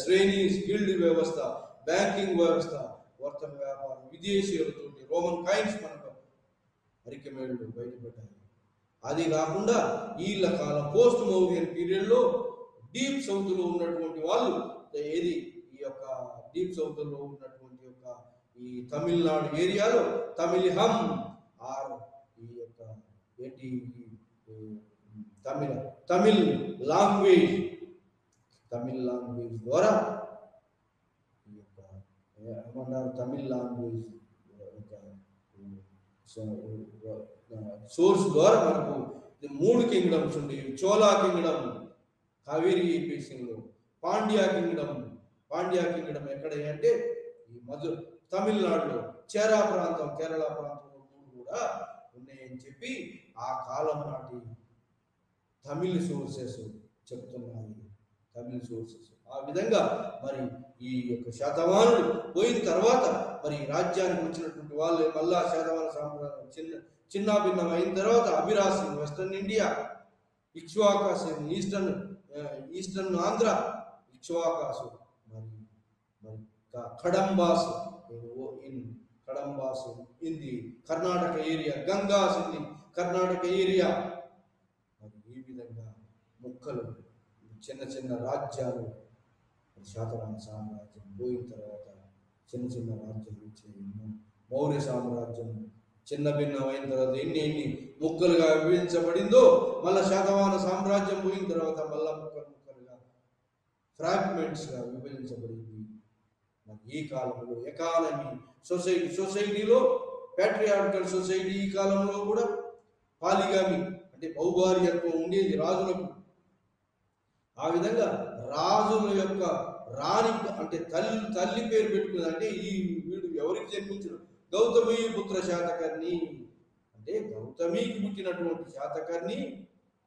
S1: శ్రేణీస్, గిల్డ్ వ్యవస్థ, బ్యాంకింగ్ వ్యవస్థ, వర్తక వ్యాపారం, విదేశీయులతో రోమన్ కాయిన్స్ మనకు అరికమేళ్ళు బయటపడ్డాయి. అది కాకుండా వీళ్ళ కాలం పోస్ట్ మౌర్యన్ పీరియడ్లో డీప్ సౌత్లో ఉన్నటువంటి వాళ్ళు ఈ యొక్క డీప్ సౌత్లో ఉన్నటువంటి యొక్క ఈ తమిళనాడు ఏరియాలో తమిళహం ఈ యొక్క తమిళ్ లాంగ్వేజ్ ద్వారా ఈ యొక్క ఏమన్నారు, తమిళ్ లాంగ్వేజ్ సోర్స్ ద్వారా మనకు 3 కింగ్డమ్స్ ఉండేవి. చోళా కింగ్డమ్ కావేరీ బేసిన్లో, పాండ్యా కింగ్డమ్ ఎక్కడ అంటే ఈ తమిళనాడులో కేరళ ప్రాంతంలో 3 కూడా ఉన్నాయని చెప్పి ఆ కాలం నాటి తమిళ్ సోర్సెస్ చెప్తున్నాయి. ఆ విధంగా మరి ఈ యొక్క శాతవాహనులు పోయిన తర్వాత మరి రాజ్యానికి వచ్చినటువంటి వాళ్ళు మళ్ళా శాతవాహన సామ్రాజ్యం చిన్నాభిన్నం అయిన తర్వాత అభిరాసి వెస్టర్న్ ఇండియా, ఇక్ష్వాకాసు ఈస్టర్న్ ఆంధ్ర, ఇక్ష్వాకాసు, మరి కడంబాస్ ఇన్ ది కర్ణాటక ఏరియా, గంగాస్ ఇన్ ది కర్ణాటక ఏరియా. మరి ఈ విధంగా ముక్కలు చిన్న రాజ్యాలు శాతవాహన సామ్రాజ్యం పోయిన తర్వాత చిన్న రాజ్యాలు వచ్చాయి. మౌర్య సామ్రాజ్యం చిన్న భిన్నమైన తర్వాత ఎన్ని ముక్కలుగా విభజించబడిందో, మళ్ళా శాతవాహన సామ్రాజ్యం పోయిన తర్వాత మళ్ళా ముక్కలుగా ఫ్రాగ్మెంట్స్గా విభజించబడింది. ఈ కాలంలో ఎకానమీ, సొసైటీలో ప్యాట్రియార్కల్ సొసైటీ ఈ కాలంలో కూడా పాలిగామి అంటే బహుభార్యత్వం ఉండేది రాజులకు. ఆ విధంగా రాజుల యొక్క రాణి అంటే తల్లి పేరు పెట్టుకుంది. అంటే వీడు ఎవరికి జన్మించడు, గౌతమి పుత్ర శాతకర్ణి అంటే గౌతమికి పుట్టినటువంటి శాతకర్ణి,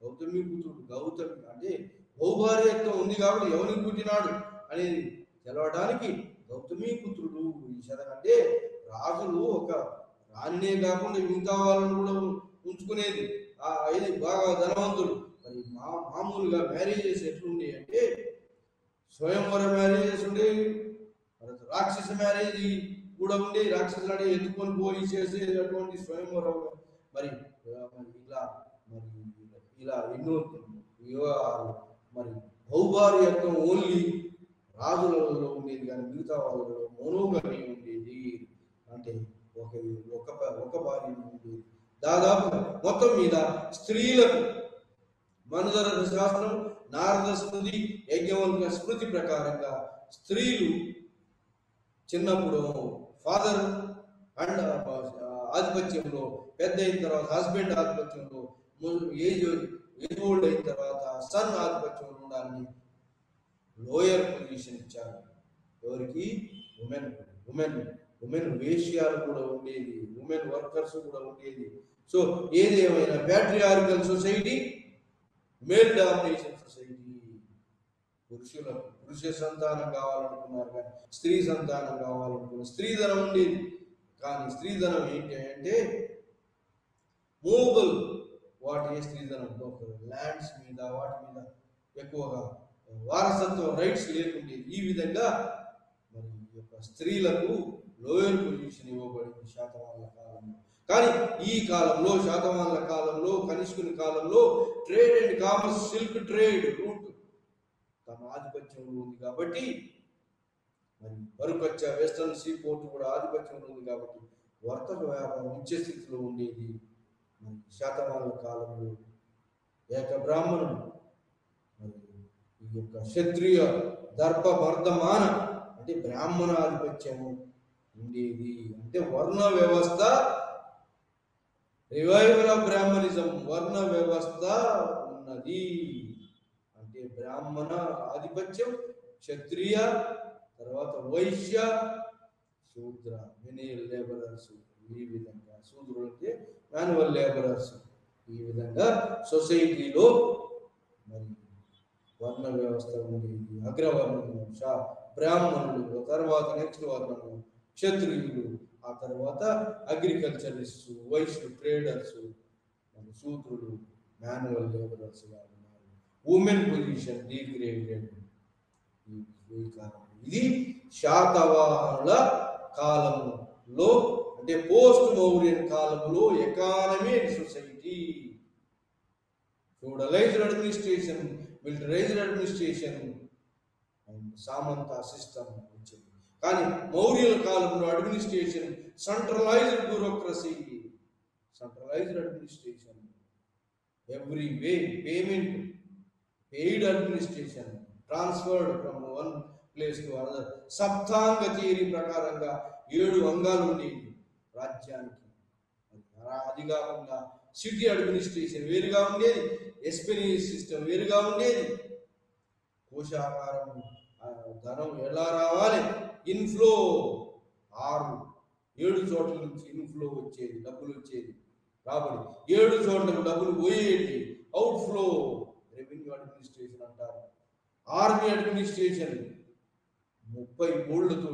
S1: గౌతమి పుత్రుడు గౌతమి అంటే బహుభార్యత్వం ఉంది కాబట్టి ఎవరికి పుట్టినాడు అనేది తెలవడానికి గౌతమి పుత్రుడు ఈ శతకం. అంటే రాజులు ఒక రాణినే కాకుండా మిగతా వాళ్ళను కూడా ఉంచుకునేది. ఇది బాగా ధనవంతులు. మరి మామూలుగా మ్యారేజెస్ ఎట్లుండే అంటే స్వయంవర మ్యారేజెస్ ఉండేవి, రాక్షస మ్యారేజ్ కూడా ఉండే, రాక్షసులు అంటే ఎత్తుకొని పోయి చేసేటటువంటి స్వయంవరం. మరి ఇట్లా మరి ఇలా ఎన్నో వివాహాలు. మరి ఔదార్యత్వం ఓన్లీ రాజులలో ఉండేది, కానీ మిగతా వాళ్ళలో మోనోగమి ఉండేది. అంటే ఒక ఒక ఒక భార్య ఉండేది. దాదాపు మొత్తం మీద స్త్రీలకు మనుధర శాస్త్రం, నారద స్మృతి, యజ్ఞవల్క స్మృతి ప్రకారంగా స్త్రీలు చిన్నప్పుడు ఫాదర్ అండ్ ఆధిపత్యంలో, పెద్ద అయిన తర్వాత హస్బెండ్ ఆధిపత్యంలో, ఏజ్ ఓల్డ్ అయిన తర్వాత సన్ ఆధిపత్యంలో ఉండాలని లోయర్ పొజిషన్ ఇచ్చారు. ఎవరికి? ఉమెన్. ఉమెన్ ఉమెన్ వేశ్యాలు కూడా ఉండేది, ఉమెన్ వర్కర్స్ కూడా ఉండేది. సో ఏదేమైనా patriarchal society, male domination society. పురుష సంతానం కావాలనుకున్నారు, కానీ స్త్రీ సంతానం కావాలనుకున్నారు. స్త్రీధనం ఉండేది, కానీ స్త్రీధనం ఏంటి అంటే మూవబుల్. వాటి స్త్రీధనం ల్యాండ్స్ మీద, వాటి మీద ఎక్కువగా వారసత్వ రైట్స్ లేకుండేది. ఈ విధంగా మరి యొక్క స్త్రీలకు లోయర్ పొజిషన్ ఇవ్వబడింది శాతవాహనుల కాలంలో. కానీ ఈ కాలంలో, శాతవాహనుల కాలంలో, కనిష్కుని కాలంలో trade and commerce, silk trade route తమ ఆధిపత్యంలో ఉంది కాబట్టి, మరి వరుకచ్చ వెస్టర్న్ సీ పోర్ట్ కూడా ఆధిపత్యంలో ఉంది కాబట్టి వర్తక వ్యాపారం నిత్య స్థితిలో ఉండేది. మరి శాతవాహనుల కాలంలో ఏక బ్రాహ్మణుడు, మరి ఈ యొక్క క్షత్రియ దర్భ వర్ధమాన అంటే బ్రాహ్మణ ఆధిపత్యము ఉండేది. అంటే వర్ణ వ్యవస్థ, రివైవల్ ఆఫ్ బ్రాహ్మణిజం, వర్ణ వ్యవస్థ ఉన్నది. అంటే బ్రాహ్మణ ఆధిపత్యం, క్షత్రియ, తర్వాత వైశ్య, శూద్ర, మెనీల్ లేబరర్స్. ఈ విధంగా శూద్రులు అంటే మాన్యువల్ లేబరర్స్. ఈ విధంగా సొసైటీలో మరి వర్ణ వ్యవస్థ ఉండేది. అగ్రవర్ణము బ్రాహ్మణులు, తర్వాత నెక్స్ట్ వర్ణము క్షత్రియులు, ఆ తర్వాత అగ్రికల్చరిస్ట్, వైశ్యులు, ట్రేడర్స్, శూద్రులు, మాన్యువల్ లేబరర్స్ గా ఉన్నారు. Women position degraded. ఇది శాతవాహనుల కాలంలో, అంటే పోస్ట్ మౌర్యన్ కాలంలో economy and society, feudalized administration, militarized administration and సామంత సిస్టమ్ వచ్చింది. కానీ మౌర్యుల కాలంలో administration centralized bureaucracy, centralized administration, every way payment, paid administration, transferred from one place to another. సప్తాంగ థియరీ ప్రకారంగా 7 అంగాలు ఉండేవి రాజ్యానికి. అది కాకుండా సిటీ అడ్మినిస్ట్రేషన్ వేరుగా ఉండేది, ఎస్పెనీస్ సిస్టమ్ వేరుగా ఉండేది. కోశాగారం, ధనం ఎలా రావాలి, ఇన్ఫ్లో 7 చోట్ల నుంచి ఇన్ఫ్లో వచ్చేది, డబ్బులు వచ్చేది, రాబడి 7 చోట్లకు డబ్బులు పోయేది, అవుట్ ఫ్లో రెవెన్యూ అడ్మినిస్ట్రేషన్ అంటారు. ఆర్మీ అడ్మినిస్ట్రేషన్ 30 బోర్డులతో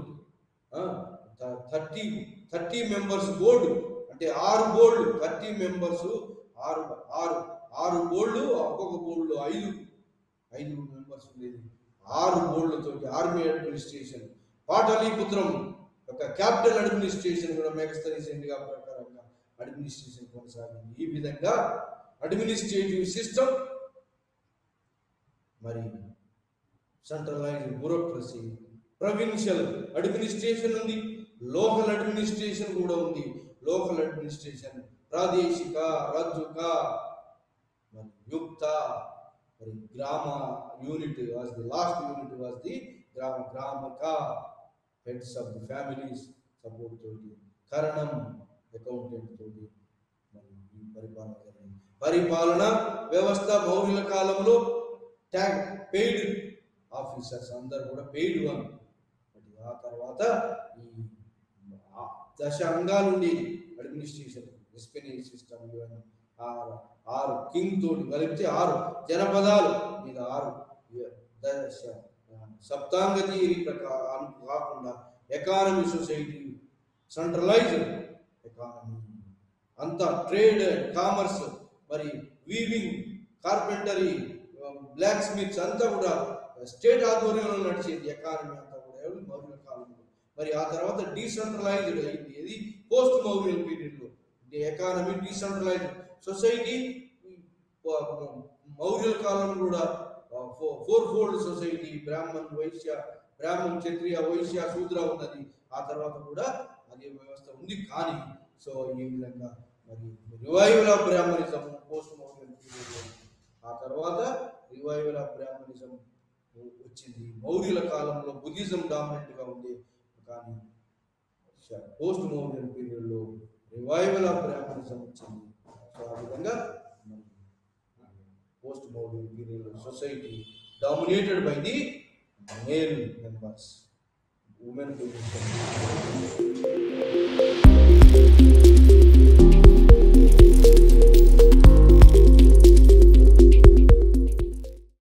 S1: 30 మెంబర్స్ బోర్డు, అంటే 6 బోర్డులు, 30 మెంబర్స్, 6 బోర్డులు, ఒక్కొక్క బోర్డులో 5 మెంబర్స్ ఉండేది. 6 బోర్డులతో ఆర్మీ అడ్మినిస్ట్రేషన్. పాటలీపుత్రం ఒక క్యాపిటల్ అడ్మినిస్ట్రేషన్ కూడా మెగస్తరీసెంట్గా ప్రకారంగా అడ్మినిస్ట్రేషన్ కొనసాగింది. ఈ విధంగా అడ్మినిస్ట్రేటివ్ సిస్టమ్, మరి సెంట్రలైజ్డ్ బ్యూరోక్రసీ, ప్రొవిన్షియల్ అడ్మినిస్ట్రేషన్ ఉంది, లోకల్ అడ్మినిస్ట్రేషన్ కూడా ఉంది. లోకల్ అడ్మినిస్ట్రేషన్ ప్రాదేశిక, రజ్జుక, మరి యుక్త, మరి గ్రామ unit was the last unit was the గ్రామక, heads of the families support తోటి, కరణం అకౌంటెంట్ తోటి మరి ఈ పరిపాలన జరిగింది. పరిపాలన వ్యవస్థ మౌర్యుల కాలంలో పెయిడ్ ఆఫీసర్స్ అందరు కూడా పెయిడ్ వన్. ఆ తర్వాత ఈ 10 అంగాలు ఉండేది అడ్మినిస్ట్రేషన్, ఎస్పెనీ సిస్టమ్, ఇవన్నీ 6 కింగ్ తోటి కలిపితే 6 జనపదాలు మీద 6 సప్తాంగ థియరీ ప్రకారం కాకుండా ఎకానమీ సొసైటీ, సెంట్రలైజ్డ్ ఎకానమీ అంతా, ట్రేడ్, కామర్స్, మరి వీవింగ్, కార్పెంటరీ, బ్లాక్ స్మిత్స్ అంతా కూడా స్టేట్ ఆధ్వర్యంలో నడిచేది ఎకానమీ అంతా కూడా మౌర్యుల కాలంలో. మరి ఆ తర్వాత డీసెంట్రలైజ్డ్ అయింది. ఇది పోస్ట్ మౌర్యల్ పీరియడ్లో ఎకానమీ డీసెంట్రలైజ్డ్. సొసైటీ మౌర్యుల కాలం కూడా ఫోర్ ఫోల్డ్ సొసైటీ, బ్రాహ్మణ్ వైశ్య, బ్రాహ్మణ్ క్షత్రియ వైశ్య శూద్ర ఉన్నది. ఆ తర్వాత కూడా అదే వ్యవస్థ ఉంది. కానీ సో ఈ విధంగా మరి revival of Brahminism post Mauryan period, ఆ తర్వాత రివైవల్ ఆఫ్ బ్రాహ్మణిజం వచ్చింది. మౌర్యుల కాలంలో బుద్ధిజం డామినెంట్ గా ఉంది, కానీ పోస్ట్ మౌర్యన్ పీరియడ్ లో రివైవల్ ఆఫ్ బ్రాహ్మణిజం వచ్చింది. సో ఆ విధంగా post Mauryan period society dominated by the male members, women position.